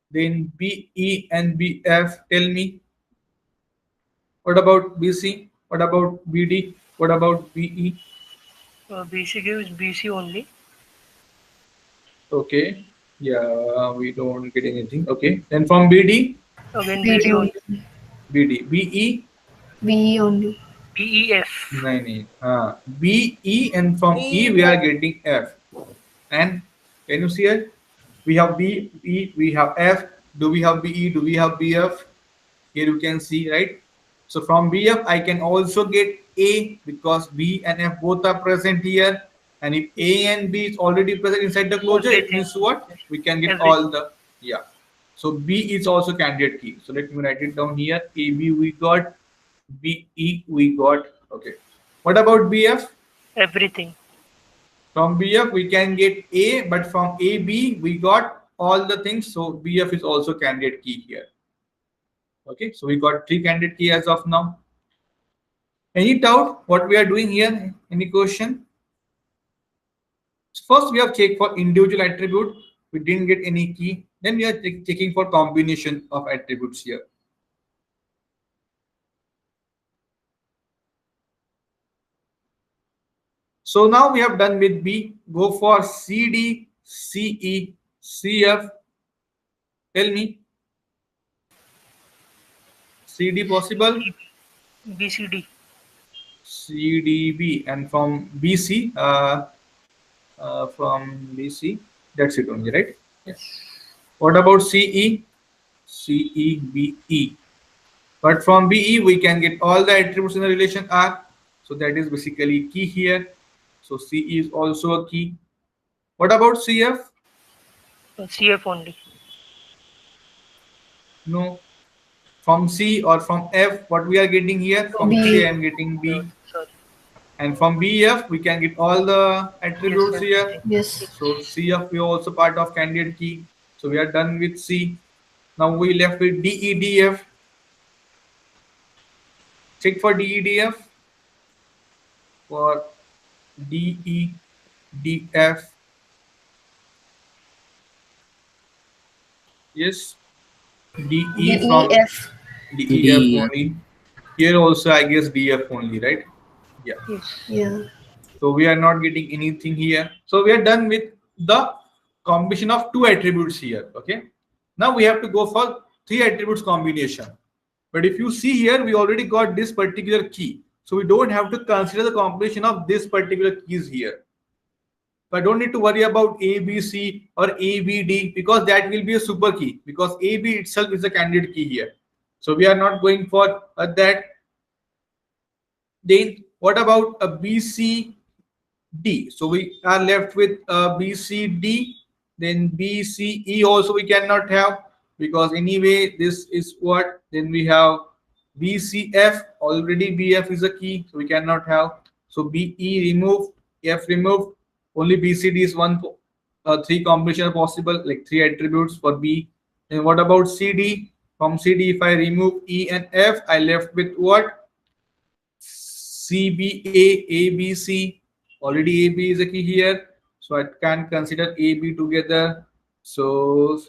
then BE and BF. Tell me. What about BC? What about BD? What about BE? BC gives BC only. Okay. Yeah, we don't get anything. Okay. Then from BD, Again BD BD only. only. BD, BE, BE only. BEF. 9, BE, and from E B we are getting F. And can you see it? We have B, E, we have F. Do we have BE? Do we have BF? Here you can see, right? So from BF, I can also get A because B and F both are present here. And if A and B is already present inside the closure, it Everything. means what? We can get Everything. all the, yeah. So B is also candidate key. So let me write it down here. AB we got, BE we got. Okay. What about BF? Everything. From BF we can get A, but from AB we got all the things. So BF is also candidate key here. Okay, so we got 3 candidate key as of now. Any doubt what we are doing here? Any question? So first we have checked for individual attribute. We didn't get any key. Then we are checking for combination of attributes here. So now we have done with B. Go for CD, CE, CF. Tell me. CD possible? BCD. CDB, and from BC, that's it only, right? Yes. What about CE? CEBE. But from BE, we can get all the attributes in the relation R. So that is basically key here. So CE is also a key. What about CF? CF only. No. From C or from F, what we are getting here? From B. C, I am getting B. Sorry. And from BF, we can get all the attributes Yes, here. everything. Yes. So CF, we are also part of candidate key. So we are done with C. Now we left with DEDF. Check for DEDF. For DEDF. Yes. DE from DEF. DEF only. Here also, I guess DF only, right? Yeah. Yes. Yeah. So we are not getting anything here. So we are done with the combination of 2 attributes here. Okay. Now we have to go for 3 attributes combination. But if you see here, we already got this particular key. So we don't have to consider the combination of this particular keys here. So I don't need to worry about ABC or ABD because that will be a super key because AB itself is a candidate key here. So we are not going for that. Then what about a BCD? So we are left with a BCD. Then BCE also we cannot have because anyway this is what. Then we have BCF. Already BF is a key, so we cannot have. So BE removed, F removed. Only BCD is 3 combination are possible, like 3 attributes for B. And what about CD? From CD, if I remove E and F, I left with what? CBA, ABC. Already AB is a key here, so I can consider AB together. So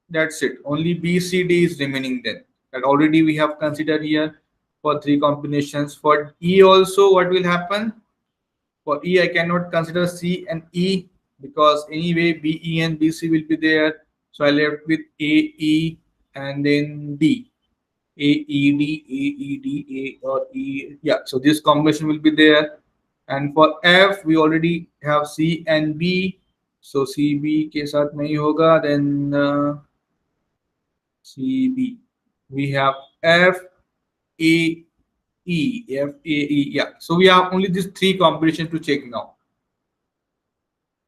that's it. Only BCD is remaining then. That already we have considered here for 3 combinations. For E also, what will happen? For E, I cannot consider C and E because anyway BE and BC will be there. So I left with AE and then D. AED, AED, A or E. Yeah, so this combination will be there. And for F, we already have C and B. So CB के साथ नहीं होगा, then CB. We have FAE. Yeah. So we have only these three combinations to check now.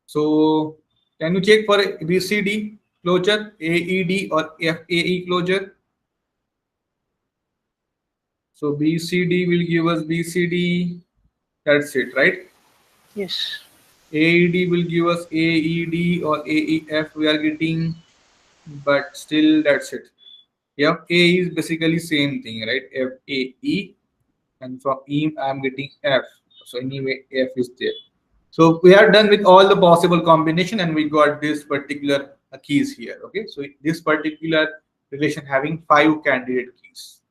So can you check for BCD closure, AED or FAE closure? So BCD will give us BCD. That's it, right? Yes. AED will give us AED or AEF. We are getting, but still that's it. FA is basically same thing, right? FAE, and from E I'm getting F. So anyway, F is there. So we are done with all the possible combination, and we got this particular keys here. Okay, so this particular relation having 5 candidate keys.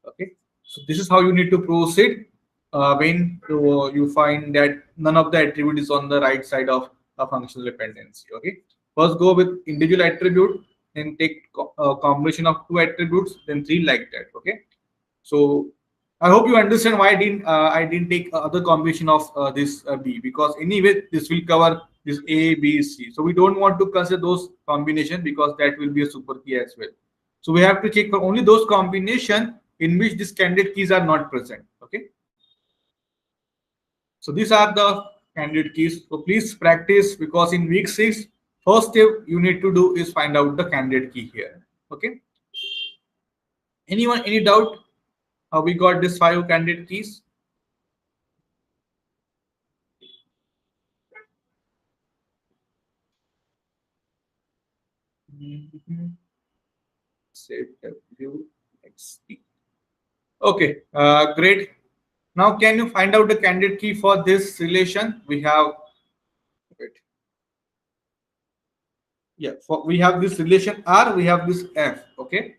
Okay, so this is how you need to proceed when you find that none of the attribute is on the right side of a functional dependency. Okay, first go with individual attribute, then take a combination of 2 attributes, then 3, like that. Okay, so I hope you understand why I didn't take other combination of this B, because anyway this will cover this A, B, C. So we don't want to consider those combination because that will be a super key as well. So we have to check for only those combination in which these candidate keys are not present. Okay. So these are the candidate keys. So please practice, because in week 6, first step you need to do is find out the candidate key here. Okay. Anyone, any doubt? How we got this 5 candidate keys? Set W XP. Okay, great. Now, can you find out the candidate key for this relation? We have, wait. Yeah, we have this relation R, we have this F. Okay.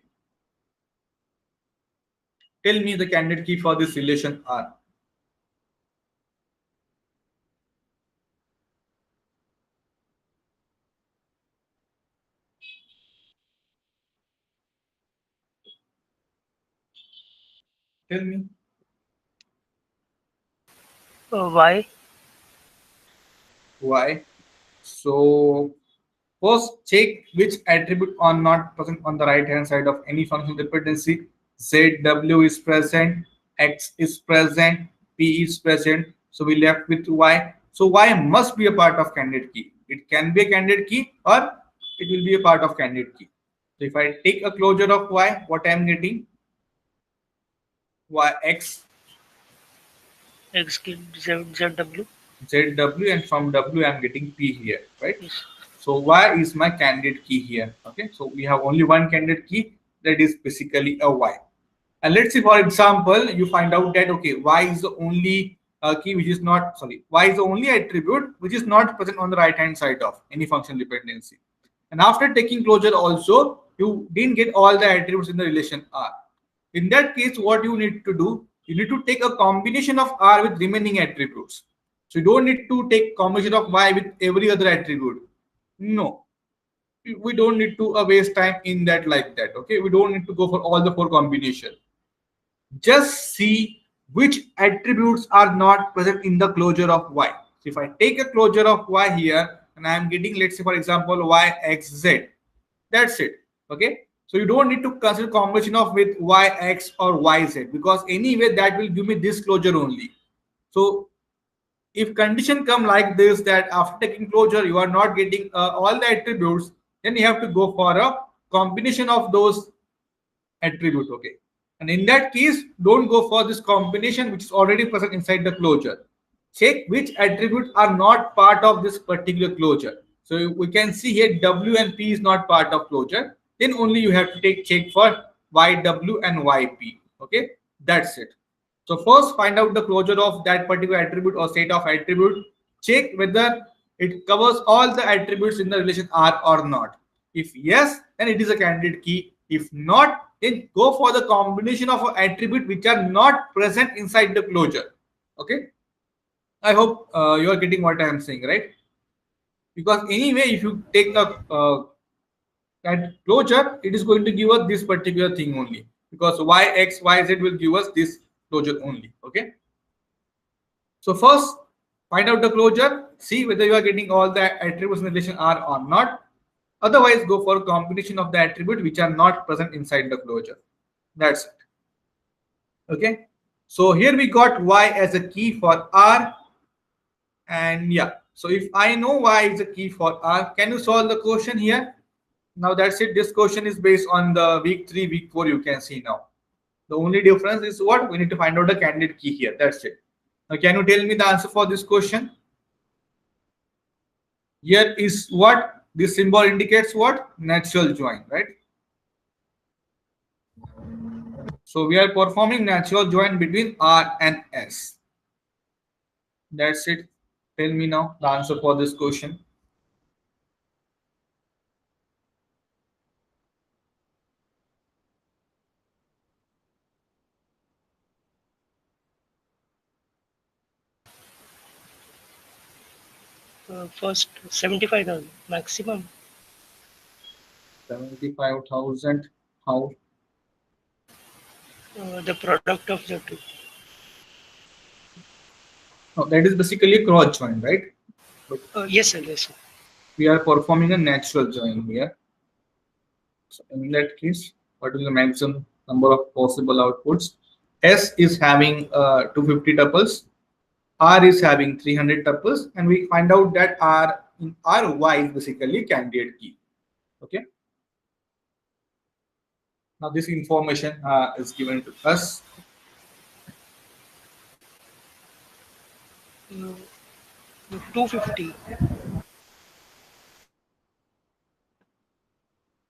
Tell me the candidate key for this relation R. Tell me. Why? Why? So first check which attribute are not present on the right hand side of any functional dependency. ZW is present, X is present, P is present. So we left with Y. So Y must be a part of candidate key. It can be a candidate key or it will be a part of candidate key. So if I take a closure of Y, what I am getting? Y X. X ZW. ZW, and from W I am getting P here, right? Yes. So Y is my candidate key here. Okay, so we have only one candidate key, that is basically a Y. And let's say, for example, you find out that okay, Y is the only key which is not, sorry, Y is the only attribute which is not present on the right hand side of any functional dependency. And after taking closure also, you didn't get all the attributes in the relation R. In that case, what you need to do, you need to take a combination of R with remaining attributes. So you don't need to take combination of Y with every other attribute. No, we don't need to waste time in that like that. Okay, we don't need to go for all the 4 combination. Just see which attributes are not present in the closure of Y. So if I take a closure of Y here and I am getting, let's say for example, Y X Z, that's it. Okay, so you don't need to consider combination of with Y X or Y Z, because anyway that will give me this closure only. So if condition come like this, that after taking closure you are not getting all the attributes, then you have to go for a combination of those attributes. Okay, and in that case, don't go for this combination which is already present inside the closure. Check which attributes are not part of this particular closure. So we can see here W and P is not part of closure. Then only you have to take check for YW and YP. Okay, that's it. So first find out the closure of that particular attribute or set of attribute. Check whether it covers all the attributes in the relation R or not. If yes, then it is a candidate key. If not, then go for the combination of attribute which are not present inside the closure. Okay, I hope you are getting what I am saying, right? Because anyway, if you take a that closure, it is going to give us this particular thing only, because Y X Y Z will give us this closure only. Okay, so first Find out the closure, see whether you are getting all the attributes in the relation R or not. Otherwise, go for a combination of the attribute which are not present inside the closure. That's it. Okay. So here we got Y as a key for R. And yeah, so if I know Y is a key for R, can you solve the question here? Now that's it. This question is based on the week 3, week 4, you can see now. The only difference is what? We need to find out the candidate key here. That's it. Now, can you tell me the answer for this question? Here is what? This symbol indicates what? Natural join, right? So we are performing natural join between R and S. That's it. Tell me now the answer for this question. First 75,000 maximum. 75,000. How? The product of the two. Oh, that is basically a cross join, right? Yes, sir. Yes, sir. We are performing a natural join here. So in that case, what is the maximum number of possible outputs? S is having 250 tuples, R is having 300 tuples, and we find out that R in R, Y is basically candidate key. Okay. Now this information is given to us. Uh, 250.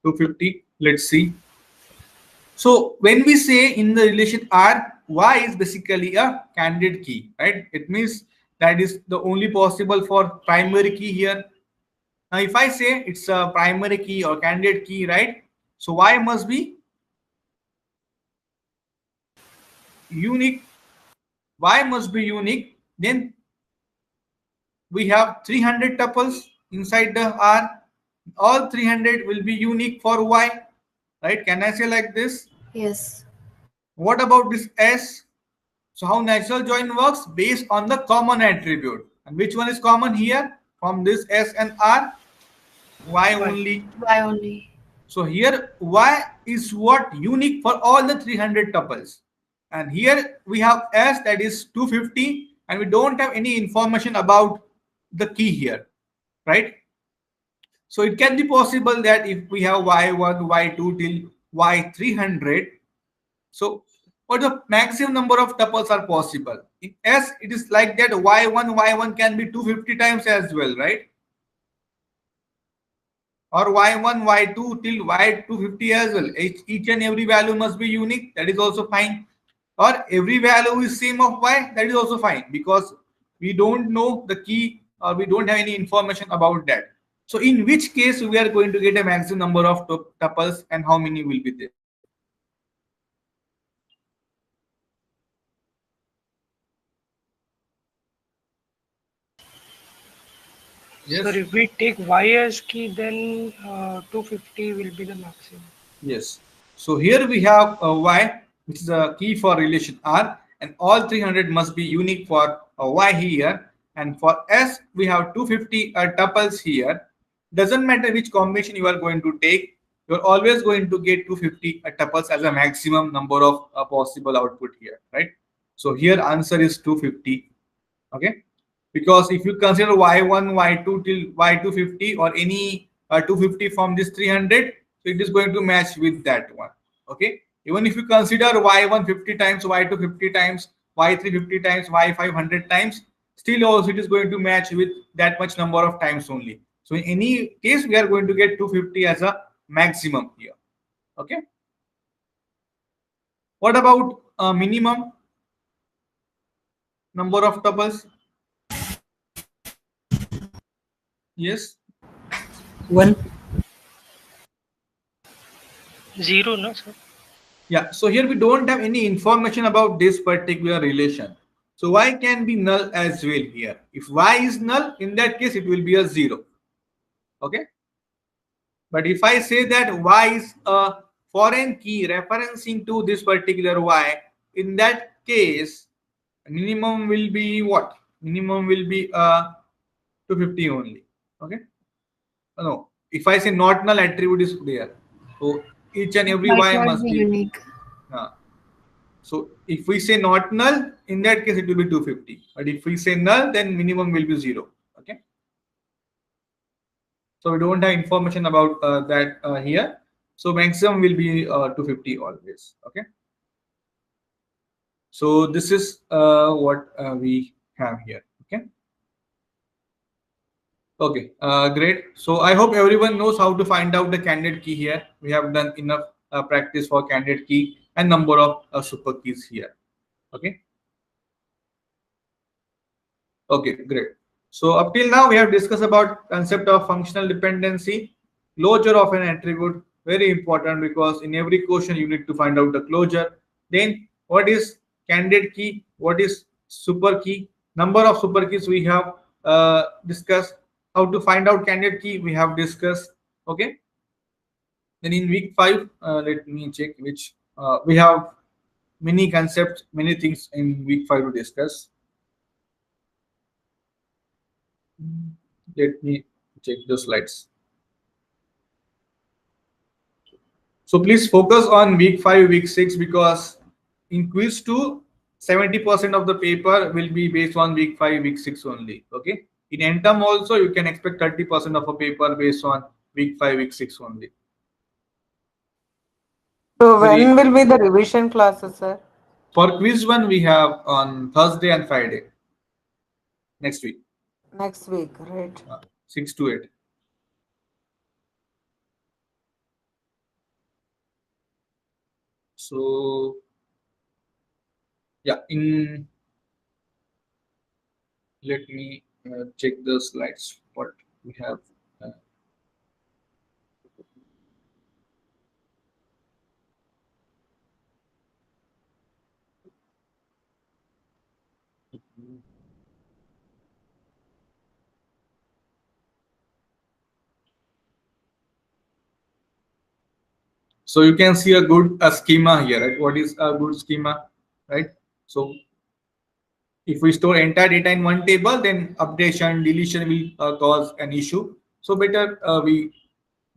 250. Let's see. So when we say in the relation R, Y is basically a candidate key, right? It means that is the only possible for primary key here. Now, if I say it's a primary key or candidate key, right? So Y must be unique. Y must be unique. Then we have 300 tuples inside the R. All 300 will be unique for Y, right? Can I say like this? Yes. What about this S? So how natural join works? Based on the common attribute. And which one is common here? From this S and R? Y only. Y only. So here Y is what? Unique for all the 300 tuples. And here we have S, that is 250, and we don't have any information about the key here, right? So it can be possible that if we have Y1, Y2 till Y300, so what the maximum number of tuples are possible? In S, it is like that Y1 can be 250 times as well, right? Or Y1, Y2 till Y250 as well. Each and every value must be unique. That is also fine. Or every value is same of Y. That is also fine, because we don't know the key or we don't have any information about that. So in which case we are going to get a maximum number of tuples and how many will be there? Yes. So if we take Y as key, then 250 will be the maximum. Yes. So here we have Y, which is a key for relation R, and all 300 must be unique for Y here. And for S, we have 250 tuples here. Doesn't matter which combination you are going to take, you're always going to get 250 tuples as a maximum number of possible output here, right? So here answer is 250. Okay. Because if you consider Y1, Y2 till Y250 or any 250 from this 300, so it is going to match with that one. Okay. Even if you consider Y1 50 times, Y2 50 times, Y3 50 times, Y5 100 times, still also it is going to match with that much number of times only. So in any case, we are going to get 250 as a maximum here. Okay. What about minimum number of tuples? Yes. 1. 0, no, sir? Yeah. So here we don't have any information about this particular relation. So Y can be null as well here. If Y is null, in that case, it will be a 0. Okay. But if I say that Y is a foreign key referencing to this particular Y, in that case, minimum will be what? minimum will be 250 only. Okay. No, if I say not null, attribute is there. So each and every Might y not must be be unique. So if we say not null, in that case it will be 250. But if we say null, then minimum will be 0. Okay. So we don't have information about that here. So maximum will be 250 always. Okay. So this is what we have here. Okay. Okay, great. So I hope everyone knows how to find out the candidate key here. We have done enough practice for candidate key and number of super keys here. Okay. Okay, great. So up till now we have discussed about concept of functional dependency, closure of an attribute, very important because in every question you need to find out the closure. Then what is candidate key? What is super key? Number of super keys we have discussed. How to find out candidate key we have discussed. Okay. Then in week 5, let me check which we have many concepts, many things in week 5 to discuss. Let me check the slides. So please focus on week 5, week 6 because in quiz 2, 70% of the paper will be based on week 5, week 6 only. Okay. In NTERM also you can expect 30% of a paper based on week 5, week 6 only. So when will be the revision classes, sir? For quiz 1 we have on Thursday and Friday. Next week. Next week, right? 6 to 8. So yeah, let me check the slides what we have. So you can see a good schema here, right? What is a good schema, right? So if we store entire data in one table, then updation, deletion will cause an issue. So better we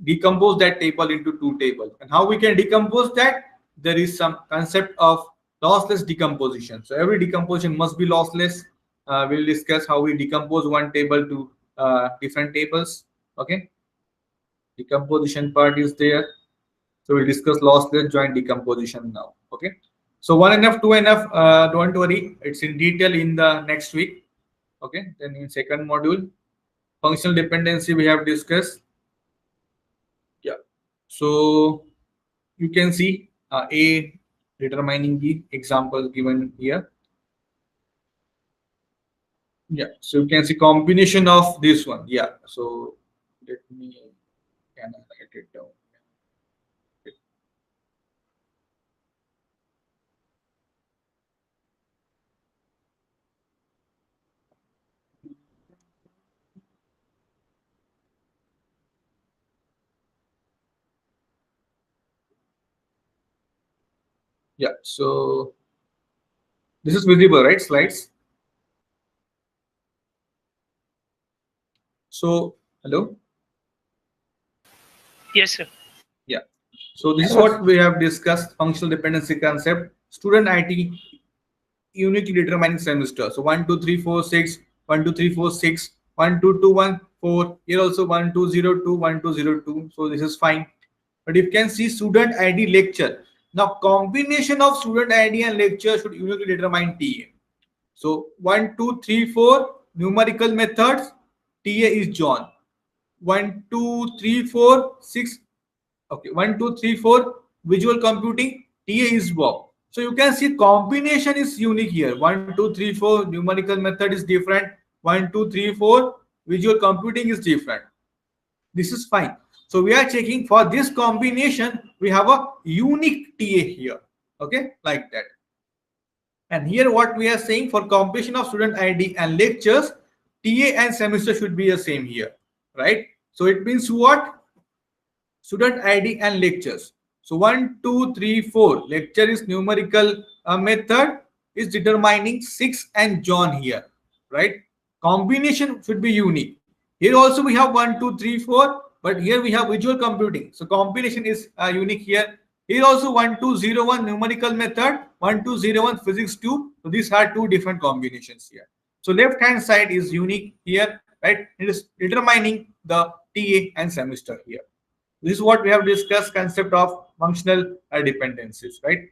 decompose that table into 2 tables. And how we can decompose that? There is some concept of lossless decomposition. So every decomposition must be lossless. We'll discuss how we decompose one table to different tables. Okay. Decomposition part is there. So we'll discuss lossless joint decomposition now. Okay. So 1 enough, 2 enough, don't worry. It's in detail in the next week. Okay. Then in second module, functional dependency we have discussed. Yeah. So you can see A determining B example given here. Yeah. So you can see combination of this one. Yeah. So let me can I write it down. Yeah, so this is visible, right? Slides. So, hello. Yes, sir. Yeah. So this is what we have discussed: functional dependency concept, student ID, uniquely determining semester. So 1, 2, 3, 4, 6, 1, 2, 3, 4, 6, 1, 2, 2, 1, 4. Here also 1, 2, 0, 2, 1, 2, 0, 2. So this is fine. But you can see student ID lecture. Now combination of student ID and lecture should uniquely determine TA. So 1, 2, 3, 4 numerical methods. TA is John. 1, 2, 3, 4, 6. Okay, 1, 2, 3, 4 visual computing. TA is Bob. So you can see combination is unique here. 1, 2, 3, 4 numerical method is different. 1, 2, 3, 4 visual computing is different. This is fine. So we are checking for this combination. We have a unique TA here. Okay, like that. And here what we are saying for combination of student ID and lectures, TA and semester should be the same here, right? So it means what? Student ID and lectures. So 1, 2, 3, 4 lecture is numerical method is determining 6 and John here, right? Combination should be unique. Here also we have 1, 2, 3, 4, but here we have visual computing. So combination is unique here. Here also 1201 numerical method, 1201 physics 2. So these are two different combinations here. So left hand side is unique here, right? It is determining the TA and semester here. This is what we have discussed, concept of functional dependencies, right?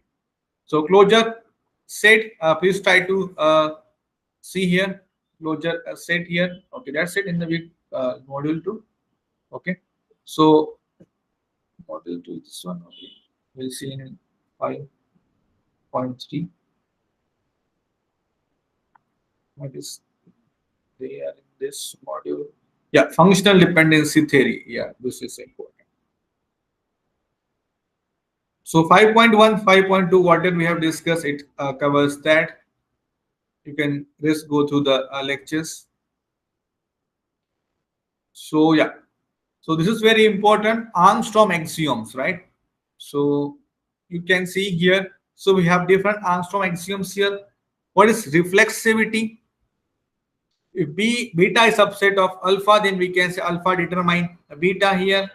So closure set, please try to see here, closure set here. Okay, that's it in the week module 2. Okay, so module 2 is this one. Okay, we'll see in 5.3. What is there in this module? Yeah, functional dependency theory. Yeah, this is important. So 5.1, 5.2, whatever we have discussed, it covers that. You can just go through the lectures. So yeah, so this is very important, Armstrong axioms, right? So you can see here, so we have different Armstrong axioms here. What is reflexivity? If beta is subset of alpha, then we can say alpha determine beta here.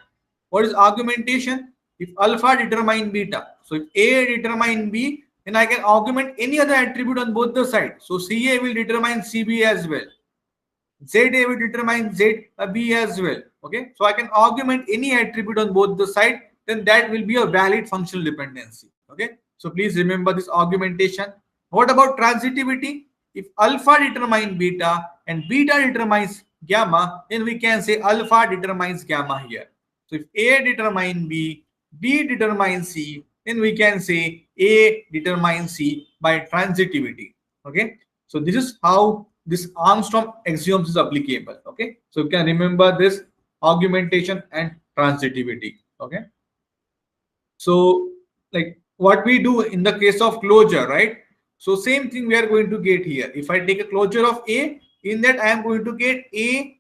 What is argumentation? If alpha determine beta, so if A determine B, then I can augment any other attribute on both the sides. So CA will determine CB as well. ZA will determine ZB as well. Okay, so I can augment any attribute on both the side, then that will be a valid functional dependency. Okay, so please remember this augmentation. What about transitivity? If alpha determines beta and beta determines gamma, then we can say alpha determines gamma here. So if A determines B, B determines C, then we can say A determines C by transitivity. Okay, so this is how this Armstrong axioms is applicable. Okay, so you can remember this augmentation and transitivity. Okay, so like what we do in the case of closure, right? So same thing we are going to get here. If I take a closure of A, in that I am going to get A,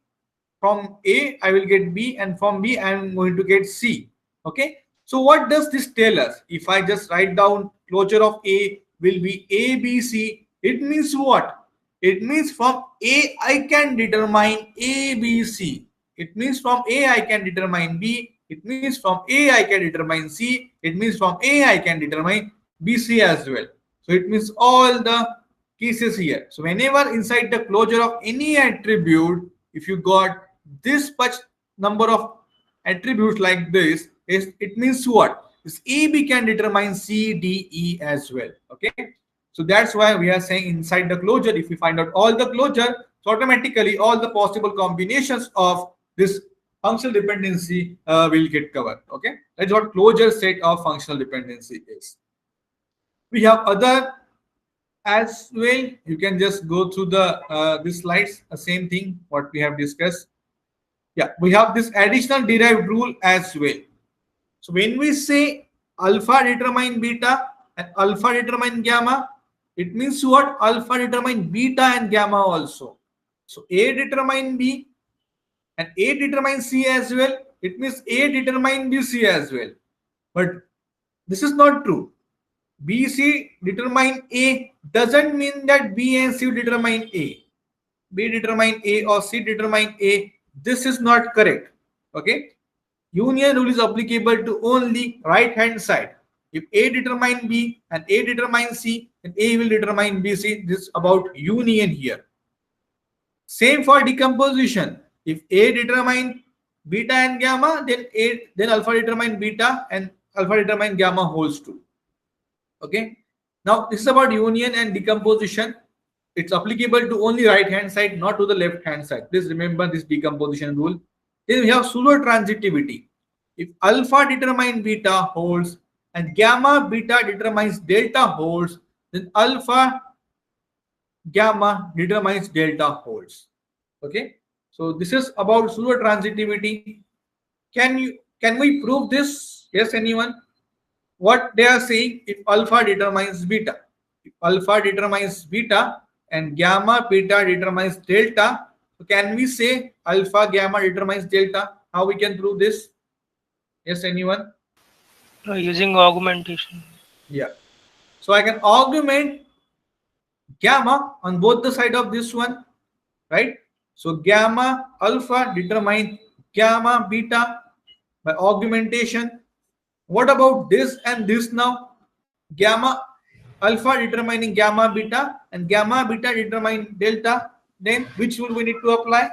from A I will get B, and from B I am going to get C. Okay, so what does this tell us? If I just write down closure of A will be A, B, C, it means what? It means from A I can determine A, B, C. It means from A I can determine B. It means from A I can determine C. It means from A I can determine B, C as well. So it means all the cases here. So whenever inside the closure of any attribute, if you got this much number of attributes like this, it means what? This AB can determine C, D, E as well. Okay, so that's why we are saying inside the closure, if we find out all the closure, so automatically all the possible combinations of this functional dependency will get covered. Okay, that's what closure set of functional dependency is. We have other as well. You can just go through the these slides, the same thing what we have discussed. Yeah, we have this additional derived rule as well. So when we say alpha determine beta and alpha determine gamma, it means what? Alpha determine beta and gamma also. So A determine B and A determine C as well. It means A determine BC as well. But this is not true. BC determine A doesn't mean that B and C determine A. B determine A or C determine A. This is not correct. Okay. Union rule is applicable to only right hand side. If A determine B and A determine C, then A will determine BC. This is about union here. Same for decomposition. If A determine beta and gamma, then alpha determine beta and alpha determine gamma holds true. Okay. Now this is about union and decomposition. It's applicable to only right hand side, not to the left hand side. Please remember this decomposition rule. Then we have pseudo transitivity. If alpha determine beta holds and gamma beta determines delta holds, then alpha gamma determines delta holds. Okay, so this is about pseudo transitivity. Can we prove this? Yes, anyone? What they are saying, if alpha determines beta, if alpha determines beta and gamma beta determines delta, so can we say alpha gamma determines delta? How we can prove this? Yes, anyone? Using augmentation. Yeah. So I can augment gamma on both the side of this one. right? So gamma alpha determine gamma beta by augmentation. What about this and this now? Gamma alpha determining gamma beta and gamma beta determine delta. Then which rule we need to apply?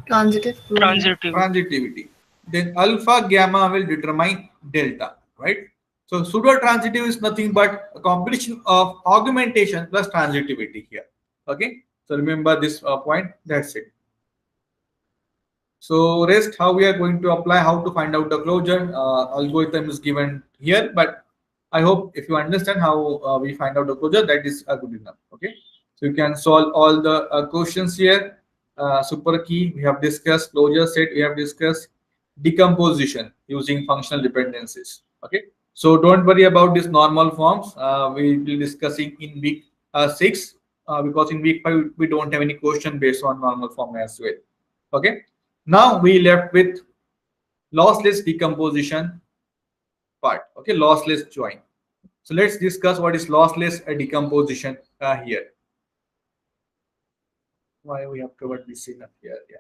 Transitive rule. Transitive. Transitivity. Then alpha gamma will determine delta, right? So pseudo transitive is nothing but a combination of augmentation plus transitivity here. Okay, so remember this point. That's it. So rest, how we are going to apply, how to find out the closure algorithm is given here, but I hope if you understand how we find out the closure, that is good enough. Okay, so you can solve all the questions here. Super key we have discussed, closure set we have discussed, decomposition using functional dependencies. Okay, so don't worry about these normal forms. We will be discussing in week 6 because in week 5 we don't have any question based on normal form as well. Okay, now we left with lossless decomposition part. Okay, lossless join. So let's discuss what is lossless decomposition here. Why we have covered this enough here? Yeah.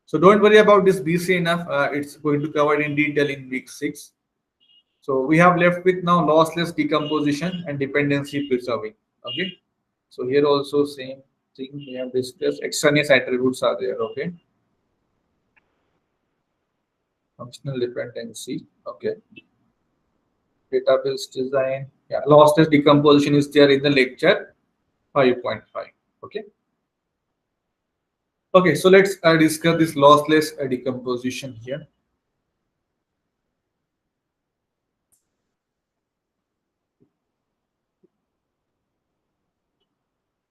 So don't worry about this BC enough. It's going to cover in detail in week 6. So we have left with now lossless decomposition and dependency preserving. Okay. So here also same thing we have discussed. Extraneous attributes are there. Okay. Functional dependency. Okay. Database design. Yeah. Lossless decomposition is there in the lecture 5.5. Okay. Okay, so let's discuss this lossless decomposition here.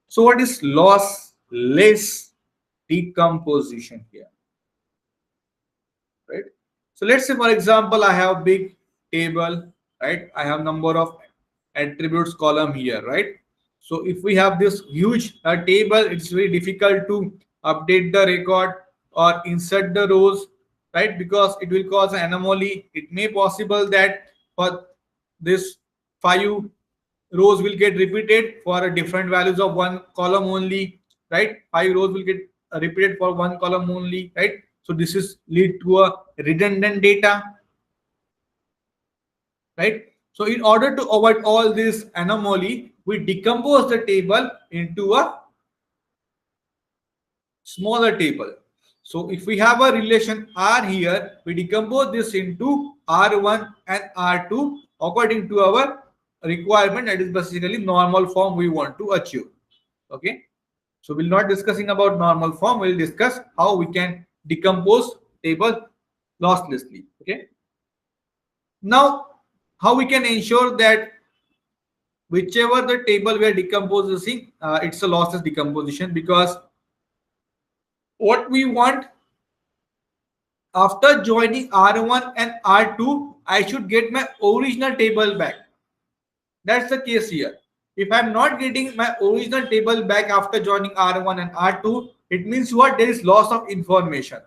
So what is lossless decomposition here? Right. So let's say, for example, I have big table, right? I have number of attributes column here, right? So if we have this huge table, it's very difficult to update the record or insert the rows, right? Because it will cause an anomaly. It may possible that for this 5 rows will get repeated for different values of one column only, right? 5 rows will get repeated for one column only, right? So this is lead to a redundant data, right? So in order to avoid all this anomaly, we decompose the table into a smaller table. So if we have a relation R here, we decompose this into R1 and R2 according to our requirement, that is basically normal form we want to achieve. Okay, so we'll not discussing about normal form, we'll discuss how we can decompose table losslessly. Okay, now how we can ensure that whichever the table we are decomposing, it's a lossless decomposition, because what we want after joining R1 and R2, I should get my original table back. That's the case here. If I'm not getting my original table back after joining R1 and R2, it means what? There is loss of information,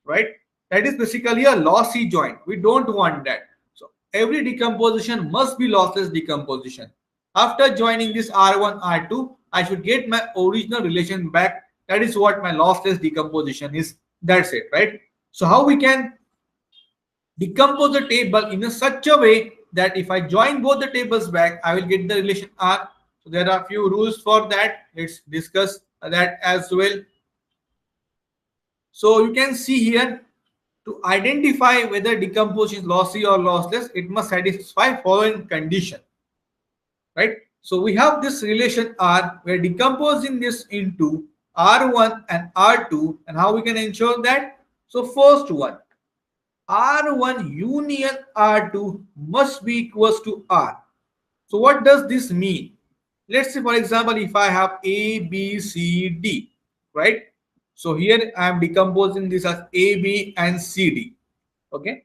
right? That is basically a lossy join. We don't want that. So every decomposition must be lossless decomposition. After joining this R1, R2, I should get my original relation back. That is what my lossless decomposition is. That's it, right? So how we can decompose the table in such a way that if I join both the tables back, I will get the relation R. So there are a few rules for that. Let's discuss that as well. So you can see here, to identify whether decomposition is lossy or lossless, it must satisfy following condition, right? So we have this relation R. We're decomposing this into R1 and R2, and how we can ensure that? So first one, R1 union R2 must be equals to R. So what does this mean? Let's say, for example, if I have A, B, C, D, right? So here I am decomposing this as A, B, and C, D. Okay.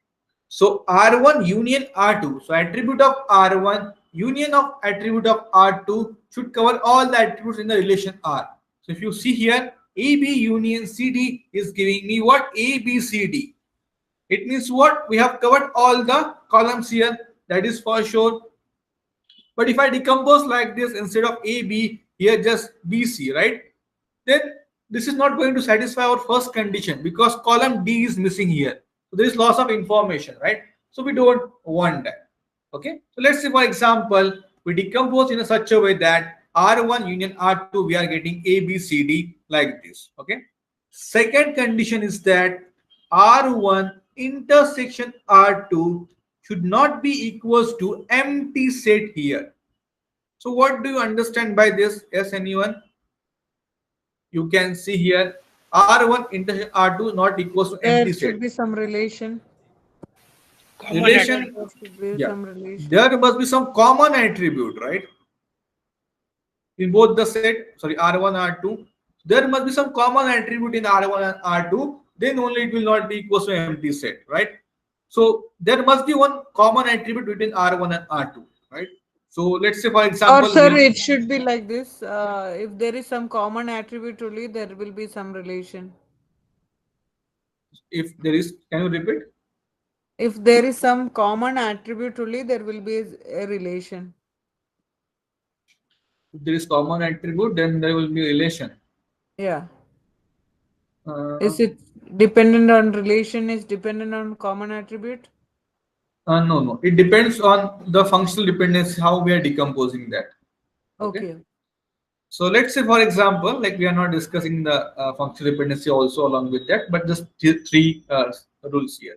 So R1 union R2. So attribute of R1 union of attribute of R2 should cover all the attributes in the relation R. So if you see here, AB union CD is giving me what? ABCD. It means what? We have covered all the columns here. That is for sure. But if I decompose like this, instead of AB, here just BC, right? Then this is not going to satisfy our first condition because column D is missing here. So there is loss of information, right? So we don't want that. Okay. So let's say, for example, we decompose in such a way that R1 union R2, we are getting A, B, C, D like this. Okay. Second condition is that R1 intersection R2 should not be equals to empty set here. So what do you understand by this? Yes, anyone? You can see here R1 intersection R2 not equals to There empty should set. be some relation. Common Relation, attribute. There should be yeah. some relation. There must be some common attribute, right? In both the set, sorry, R1, R2, there must be some common attribute in R1 and R2, then only it will not be equals to empty set, right? So there must be one common attribute between R1 and R2, right? So let's say, for Or example, sir, it should be like this. If there is some common attribute only, there will be some relation. if there is, can you repeat? If there is some common attribute only, there will be a relation. If there is common attribute, then there will be relation. Yeah. Uh, Is it dependent on relation? Is dependent on common attribute? no. It depends on the functional dependency, how we are decomposing that. Okay. So let's say, for example, like we are not discussing the functional dependency also along with that, but just three rules here.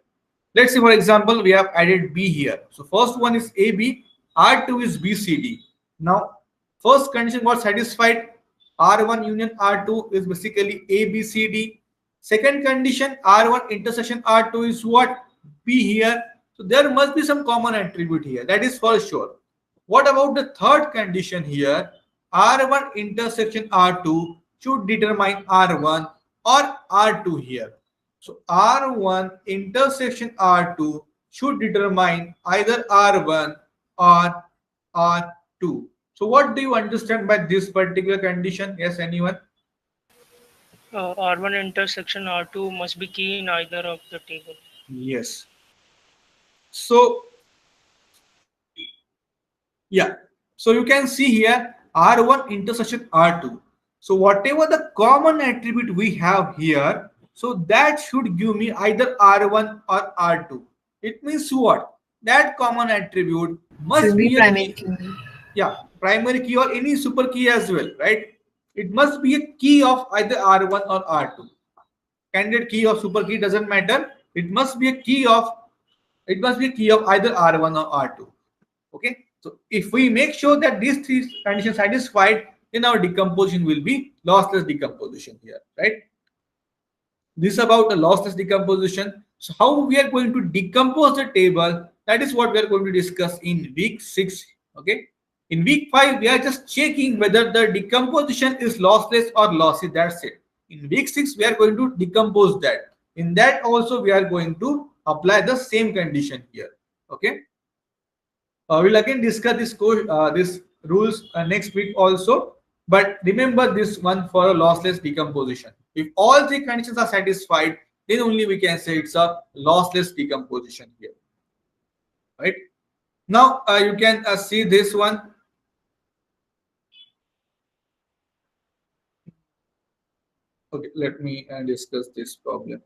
Let's say, for example, we have added B here. So first one is AB, R2 is BCD. Now, first condition got satisfied. R1 union R2 is basically ABCD. Second condition, R1 intersection R2 is what? B here. So there must be some common attribute here. That is for sure. What about the third condition here? R1 intersection R2 should determine R1 or R2 here. So R1 intersection R2 should determine either R1 or R2. So what do you understand by this particular condition? Yes, anyone? R1 intersection R2 must be key in either of the table. Yes. So, yeah. So you can see here R1 intersection R2. So whatever the common attribute we have here, so that should give me either R1 or R2. It means what? That common attribute must Should be be a primary key. key. Yeah, primary key or any super key as well, right? It must be a key of either R1 or R2. Candidate key or super key doesn't matter. It must be a key of either R1 or R2. Okay. So if we make sure that these three conditions satisfied, then our decomposition will be lossless decomposition here, right? This is about the lossless decomposition. So how we are going to decompose the table, that is what we are going to discuss in week 6. Okay. In week 5, we are just checking whether the decomposition is lossless or lossy. That's it. In week 6, we are going to decompose that. In that also, we are going to apply the same condition here. Okay. We'll again discuss this rules next week also. But remember this one for a lossless decomposition. If all three conditions are satisfied, then only we can say it's a lossless decomposition here. Right. Now you can see this one. Okay, let me discuss this problem.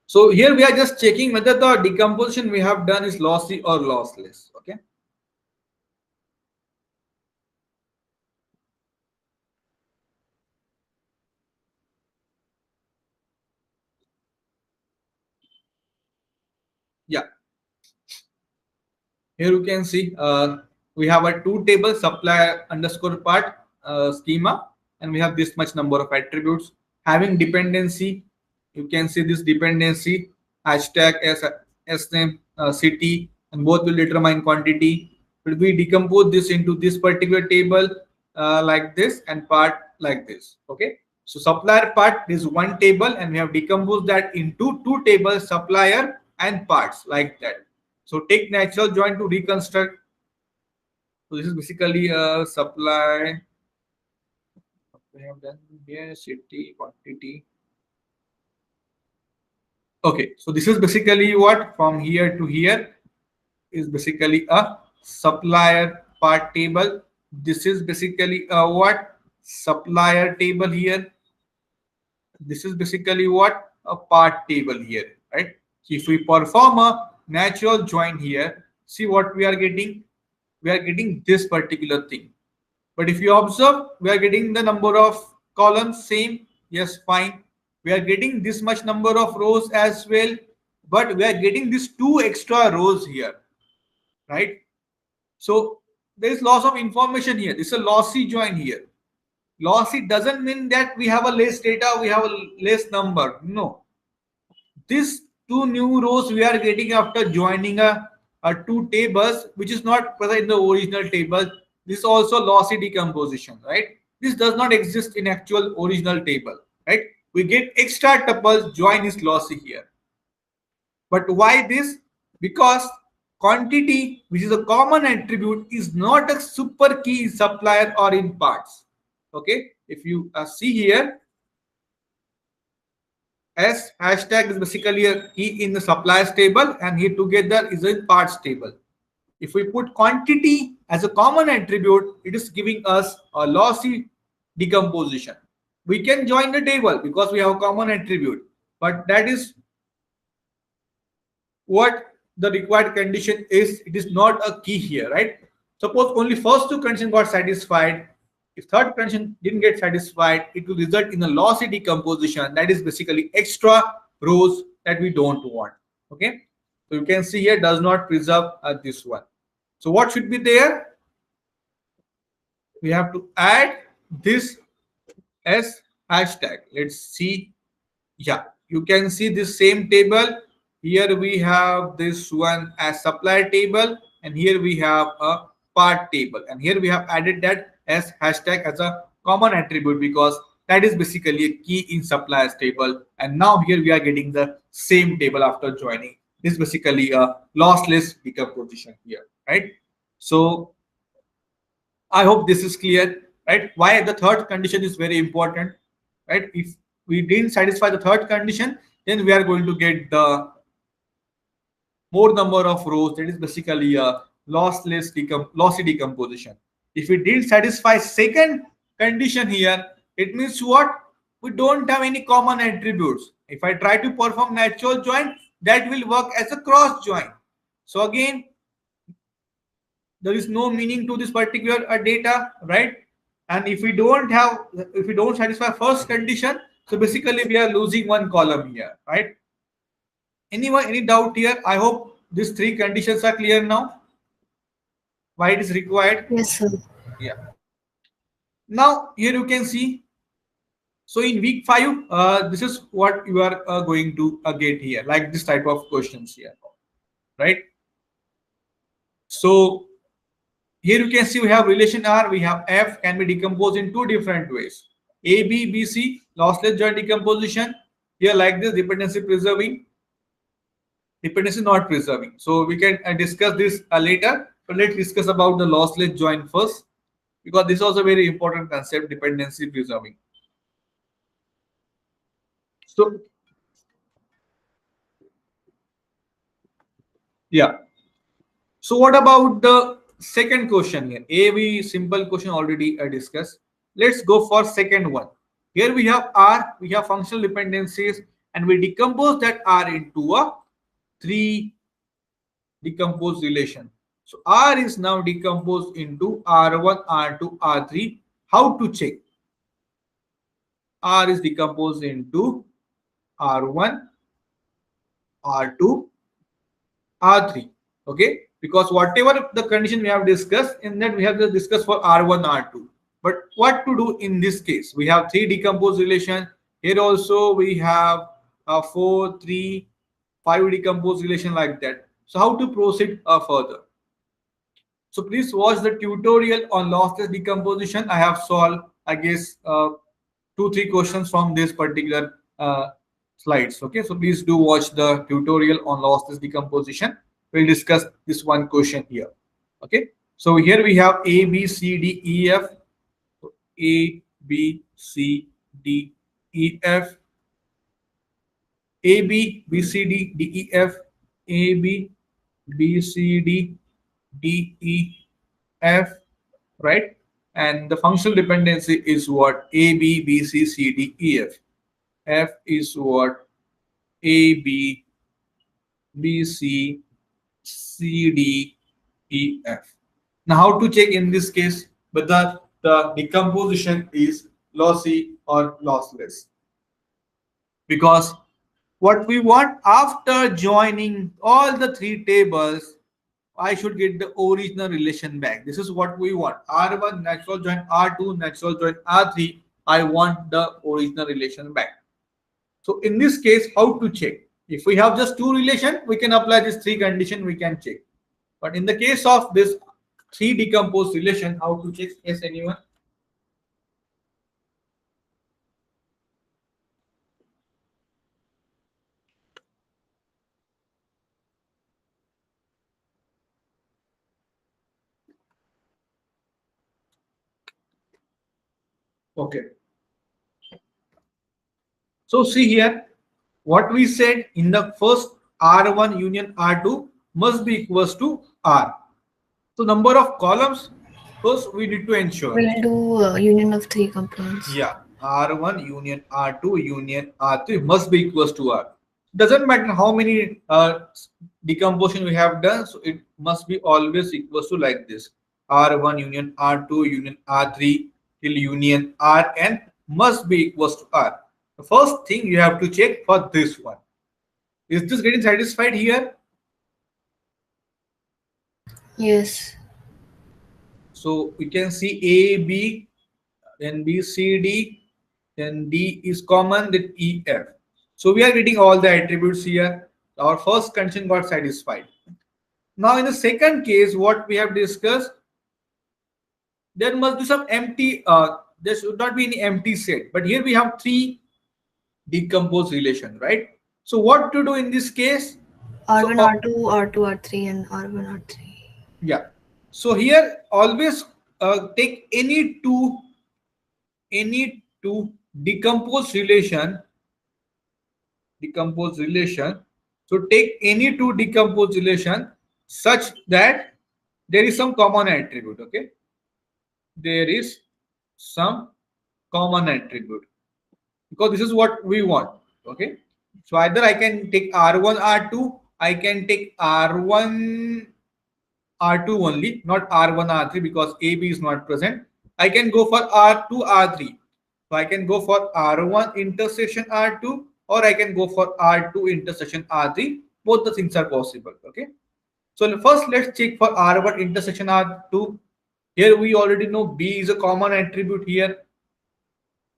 So here we are just checking whether the decomposition we have done is lossy or lossless. Okay. Yeah. Here you can see we have a two table supplier underscore part schema, and we have this much number of attributes having dependency. You can see this dependency hashtag as name city, and both will determine quantity. But we decompose this into this particular table like this and part like this. Okay. So supplier part is one table, and we have decomposed that into two tables, supplier and parts like that. So take natural join to reconstruct. So this is basically a supply. We have done here city quantity. Okay, so this is basically what from here to here is basically a supplier part table. This is basically a what supplier table here. This is basically what? A part table here, right? If we perform a natural join here, see what we are getting? We are getting this particular thing. But if you observe, we are getting the number of columns same. Yes, fine. We are getting this much number of rows as well, but we are getting these 2 extra rows here, right? So there is loss of information here. This is a lossy join here. Lossy doesn't mean that we have a less data, we have a less number. No. These 2 new rows we are getting after joining a 2 tables, which is not present in the original table. This is also lossy decomposition, right? This does not exist in actual original table, right? We get extra tuples, join is lossy here. But why this? Because quantity, which is a common attribute, is not a super key in supplier or in parts. Okay, if you see here, S hashtag is basically a key in the suppliers table, and here together is a parts table. If we put quantity as a common attribute, it is giving us a lossy decomposition. We can join the table because we have a common attribute, but that is what the required condition is. It is not a key here, right? Suppose only first 2 conditions got satisfied. If third condition didn't get satisfied, it will result in a lossy decomposition. That is basically extra rows that we don't want. Okay, so you can see here does not preserve this one. So what should be there? We have to add this S hashtag. Let's see. Yeah, you can see this same table. Here we have this one as supplier table, and here we have a part table, and here we have added that as hashtag as a common attribute because that is basically a key in suppliers table. And now here we are getting the same table after joining. This is basically a lossless decomposition here, right? So I hope this is clear, right? Why the third condition is very important, right? If we didn't satisfy the third condition, then we are going to get the more number of rows. That is basically a lossy decomposition. If we didn't satisfy second condition here, it means what? We don't have any common attributes. If I try to perform natural join, that will work as a cross join. So again, there is no meaning to this particular data, right? And if we don't satisfy first condition, so basically we are losing 1 column here, right? Anyone, any doubt here? I hope these 3 conditions are clear now. Why it is required? Yes, sir. Yeah. Now here you can see. So in week 5, this is what you are going to get here, like this type of questions here, right? So here you can see we have relation R, we have F, can be decomposed in 2 different ways. A, B, B, C, lossless joint decomposition. Here like this, dependency preserving, dependency not preserving. So we can discuss this later, but let's discuss about the lossless joint first, because this is also a very important concept, dependency preserving. So yeah. So what about the second question here? A, B, simple question already discussed. Let's go for second one. Here we have R, we have functional dependencies, and we decompose that R into a 3 decomposed relation. So R is now decomposed into R1, R2, R3. How to check? R is decomposed into R1, R2, R3. Okay, because whatever the condition we have discussed, in that we have just discussed for R1, R2. But what to do in this case? We have 3 decomposed relation. Here also we have 4, 3, 5 decomposed relation like that. So how to proceed further? So please watch the tutorial on lossless decomposition. I have solved, I guess, 2-3 questions from this particular slides. Okay, so please do watch the tutorial on lossless decomposition. We'll discuss this one question here. Okay, so here we have A, B, C, D, E, F. A, B, C, D, E, F. A, B, B, C, D, D, E, F. A, B, B, C, D, D, E, F. Right? and the functional dependency is what? A, B, B, C, C, D, E, F. F is what? A, B, B, C, C, D, E, F. Now, how to check in this case whether the decomposition is lossy or lossless? Because what we want after joining all the three tables, I should get the original relation back. This is what we want. R1 natural join R2 natural join R3. I want the original relation back. So in this case, how to check? If we have just two relation, we can apply this three condition, we can check. But in the case of this three decomposed relation, how to check? Yes, anyone? Okay. So see here, what we said in the first R1 union R2 must be equals to R. So number of columns, first we need to ensure. We'll do union of three components. Yeah, R1 union R2 union R3 must be equals to R. Doesn't matter how many decomposition we have done, so it must be always equals to like this. R1 union R2 union R3 till union Rn must be equals to R. The first thing you have to check for this one. Is this getting satisfied here? Yes. So we can see A, B, then B, C, D, then D is common, then E, F. So we are getting all the attributes here. Our first condition got satisfied. Now in the second case, what we have discussed, there must be some empty, there should not be any empty set. But here we have three decomposed relation, right? So what to do in this case? R1, So, R2, R2, R3, and R1, R3. yeah. So here always take any two decomposed relation. So take any two decomposed relation such that there is some common attribute. Okay, there is some common attribute because this is what we want. Okay, so either I can take R1, R2, I can take R1, R2 only, not R1, R3 because AB is not present. I can go for R2, R3. So I can go for R1 intersection R2 or I can go for R2 intersection R3. Both the things are possible. Okay. So first let's check for R1 intersection R2. Here we already know B is a common attribute here.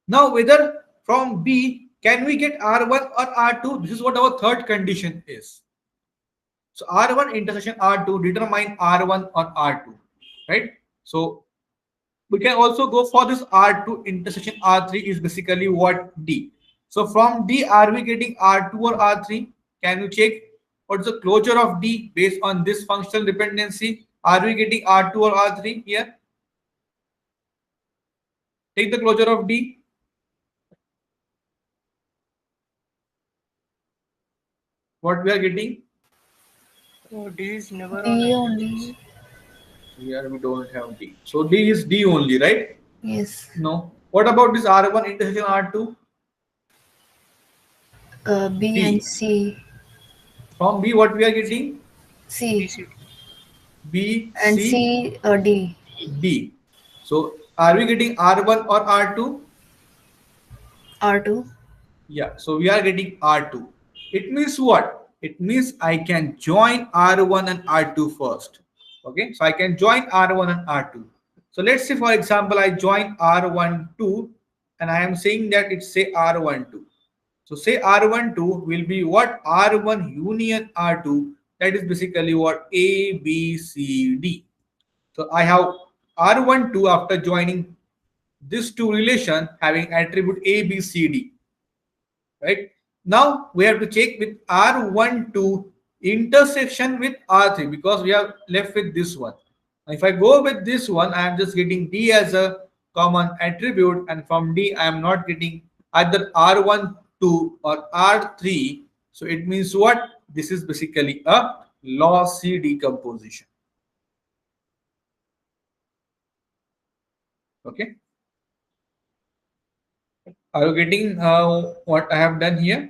Now whether from B can we get R1 or R2? This is what our third condition is. So R1 intersection R2 determine R1 or R2, right? So we can also go for this R2 intersection R3 is basically what? D. So from D, are we getting R2 or R3? Can you check what's the closure of D based on this functional dependency? Are we getting R2 or R3 here? Take the closure of D. What we are getting? Oh, D is never D on. only. Here we don't have D. So D is D only, right? Yes. No. What about this R1 intersection R2? B D. and C. From B, what we are getting? C. B, And C, C, D. D. So are we getting R1 or R2? R2. Yeah. So we are getting R2. It means what? It means I can join R1 and R2 first. Okay. So I can join R1 and R2. So let's say, for example, I join R12 and I am saying that it's say R12. So say R12 will be what? R1 union R2. That is basically what? A, B, C, D. So I have R12 after joining these two relation having attribute A, B, C, D. Right? Now we have to check with R12 intersection with R3 because we are left with this one. If I go with this one, I am just getting D as a common attribute, and from D I am not getting either R12 or R3. So it means what? This is basically a lossy decomposition. Okay. Are you getting what I have done here?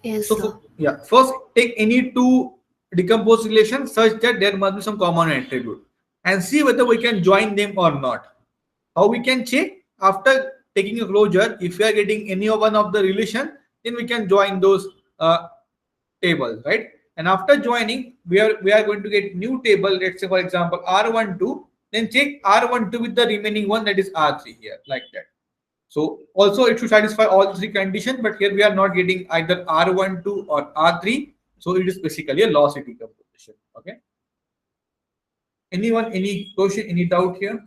Yes, So sir. yeah, first take any two decomposed relations such that there must be some common attribute and see whether we can join them or not. How we can check? After taking a closure, if we are getting any one of the relation, then we can join those tables, right? And after joining, we are going to get new table. Let's say for example R12. Then check R12 with the remaining one, that is R3 here, like that. So also it should satisfy all three conditions, but here we are not getting either R12 or R3. So it is basically a lossy decomposition. Okay. Anyone, any question, any doubt here?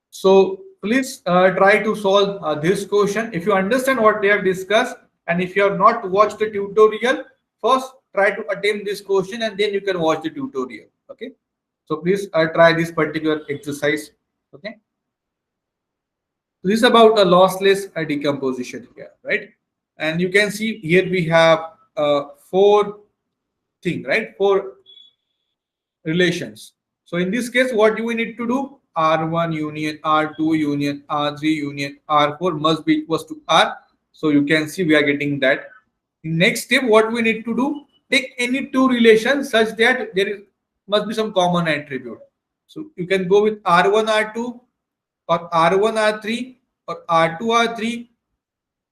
So please try to solve this question. If you understand what they have discussed, and if you have not watched the tutorial, first try to attempt this question and then you can watch the tutorial. Okay. So please try this particular exercise. Okay. This is about a lossless decomposition here, right? And you can see here we have four things, right? Four relations. So in this case, what do we need to do? R1 union R2 union R3 union R4 must be equals to R. So you can see we are getting that. Next step, what we need to do? Take any two relations such that must be some common attribute. So you can go with R1 R2 or R1 R3 or R2 R3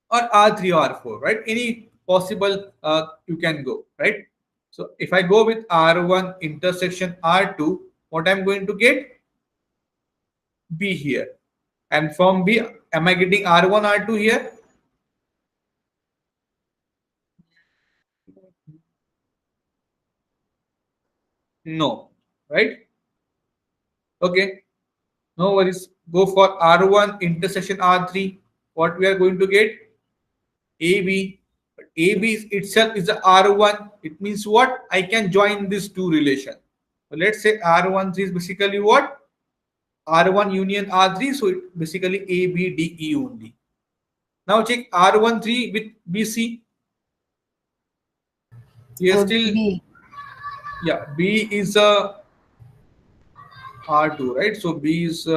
or R3 R4, right? Any possible you can go, right? So if I go with R1 intersection R2, what I'm going to get? B here. And from B, am I getting R1 R2 here? No, right? Okay, no worries. Go for R1 intersection R3. What we are going to get? AB. But AB itself is a R1. It means what? I can join these two relations. So let's say R13 is basically what? R1 union R3. So it basically A, B, D, E only. Now check R13 with BC. Here still, B. yeah, B is a R2, right? So B is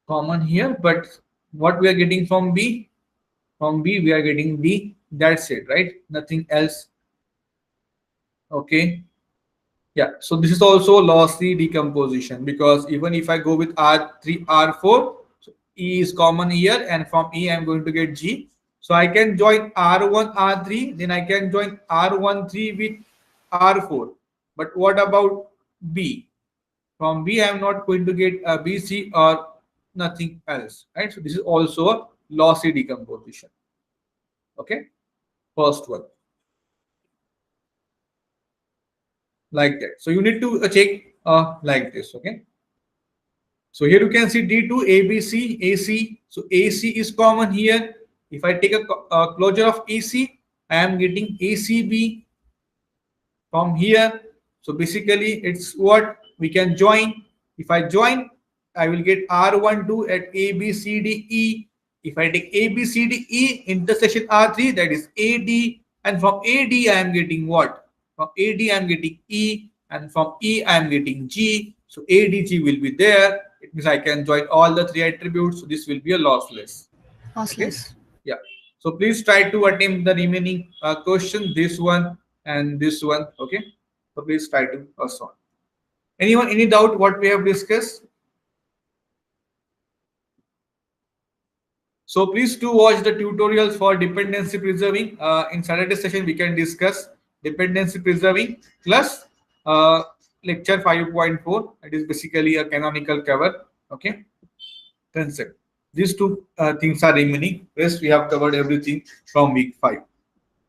common here, but what we are getting from B? From B, we are getting D. That's it, right? Nothing else. Okay. Yeah. So this is also lossy decomposition because even if I go with R3, R4, so E is common here, and from E I'm going to get G. So I can join R1, R3, then I can join R13 with R4. But what about B? From B, I am not going to get a BC or nothing else, right? So this is also a lossy decomposition. Okay, first one, like that. So you need to check like this. Okay. So here you can see D2, ABC, AC. So AC is common here. If I take a closure of AC, I am getting ACB from here. So basically, it's what we can join. If I join, I will get R12 at ABCDE. If I take ABCDE intersection R3, that is AD, and from AD I am getting what? From AD I am getting E, and from E I am getting G. So ADG will be there. It means I can join all the three attributes. So this will be a lossless. Lossless. Yeah. So please try to attempt the remaining question, this one and this one. Okay. So please try to solve. Anyone, any doubt what we have discussed? So please do watch the tutorials for dependency preserving. In Saturday session, we can discuss dependency preserving plus lecture 5.4. It is basically a canonical cover. Okay. Concept. These two things are remaining. Rest we have covered everything from week 5.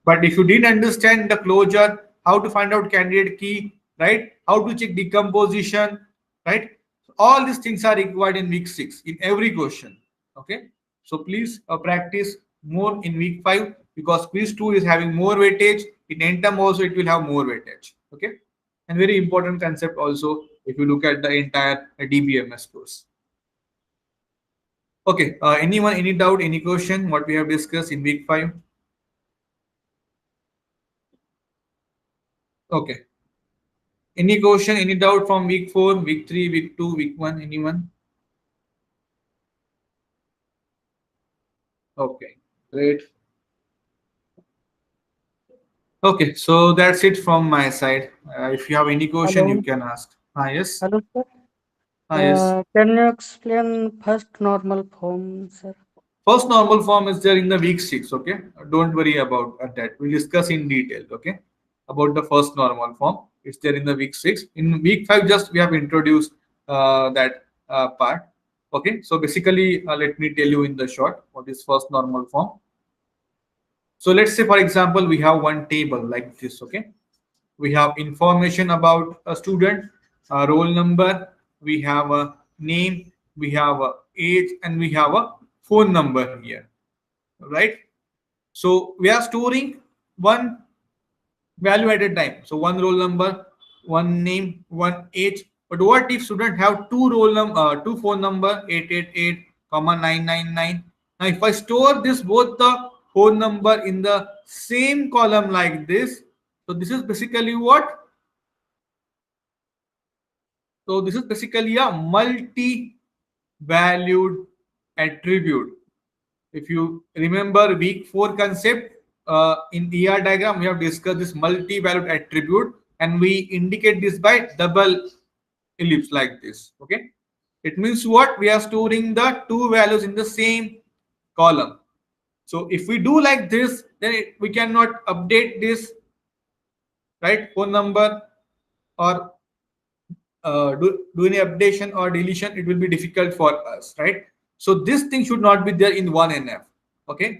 But if you didn't understand the closure, how to find out candidate key, right? How to check decomposition, right? All these things are required in week 6 in every question. Okay. So please practice more in week 5 because quiz 2 is having more weightage. In NTEM also it will have more weightage. Okay. And very important concept also if you look at the entire DBMS course. Okay. Anyone, any doubt, any question? What we have discussed in week 5? Okay. Any question, any doubt from week 4, week 3, week 2, week 1? Anyone? Okay, great. Okay, so that's it from my side. If you have any question, you Hello. can ask. Ah, yes. Hello, sir. Ah, yes. Can you explain first normal form, sir? First normal form is there in the week 6. Okay, don't worry about that. We'll discuss in detail. Okay, about the first normal form. It's there in the week 6. In week 5, just we have introduced that part. Okay, so basically, let me tell you in the short what is first normal form. So let's say, for example, we have one table like this. Okay, we have information about a student, a roll number, we have a name, we have a age, and we have a phone number here, right? So we are storing one value at a time. So one roll number, one name, one age. But what if student have two phone number, 888, comma 999? Now if I store this both the phone number in the same column like this, so this is basically what? So this is basically a multi-valued attribute. If you remember week 4 concept, in ER diagram, we have discussed this multi-valued attribute and we indicate this by double ellipse like this. Okay. It means what? We are storing the two values in the same column. So if we do like this, then we cannot update this, right? Phone number or do any updation or deletion, it will be difficult for us, right? So this thing should not be there in 1NF. Okay,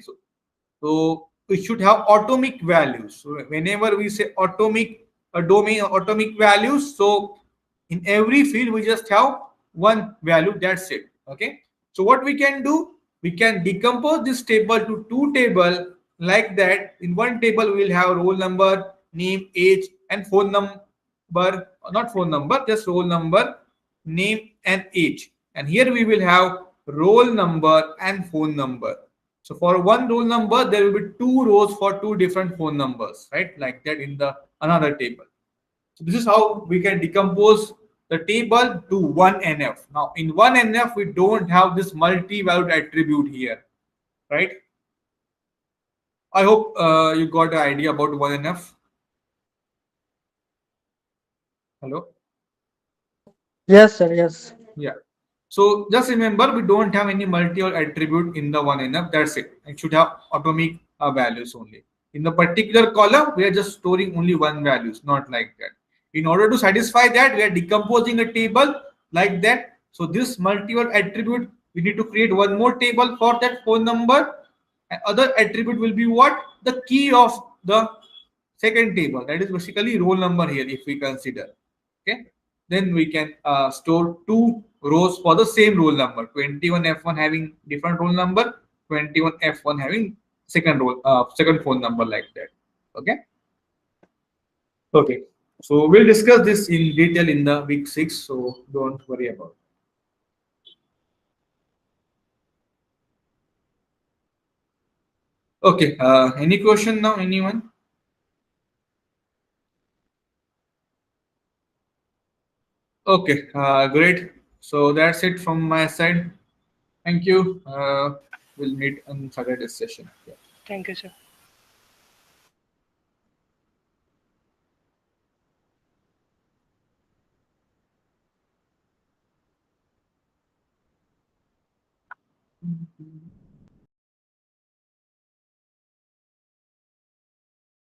so we should have atomic values. So whenever we say atomic, a domain atomic values, so in every field we just have one value, that's it. Okay, so what we can do, we can decompose this table to two table like that. In one table we will have roll number, name, age, and phone number, not phone number, just roll number, name, and age. And here we will have roll number and phone number. So for one roll number, there will be two rows for two different phone numbers, right? Like that in the another table. So this is how we can decompose the table to one NF. Now in one NF, we don't have this multi-valued attribute here, right? I hope you got the idea about one NF. Hello? Yes, sir. Yes. Yeah. So just remember, we don't have any multi-valued attribute in the one NF. That's it. It should have atomic values only. In the particular column, we are just storing only one values, not like that. In order to satisfy that, we are decomposing a table like that. So this multi-valued attribute, we need to create one more table for that phone number. And other attribute will be what? The key of the second table. That is basically roll number here, if we consider. Okay. Then we can store two rows for the same roll number. 21F1 having different roll number, 21F1 having second phone number like that. Okay. Okay. So we'll discuss this in detail in the week 6. So don't worry about it. Okay. Any question now? Anyone? Okay. Great. So that's it from my side. Thank you. We'll meet on Saturday session. Yeah. Thank you, sir.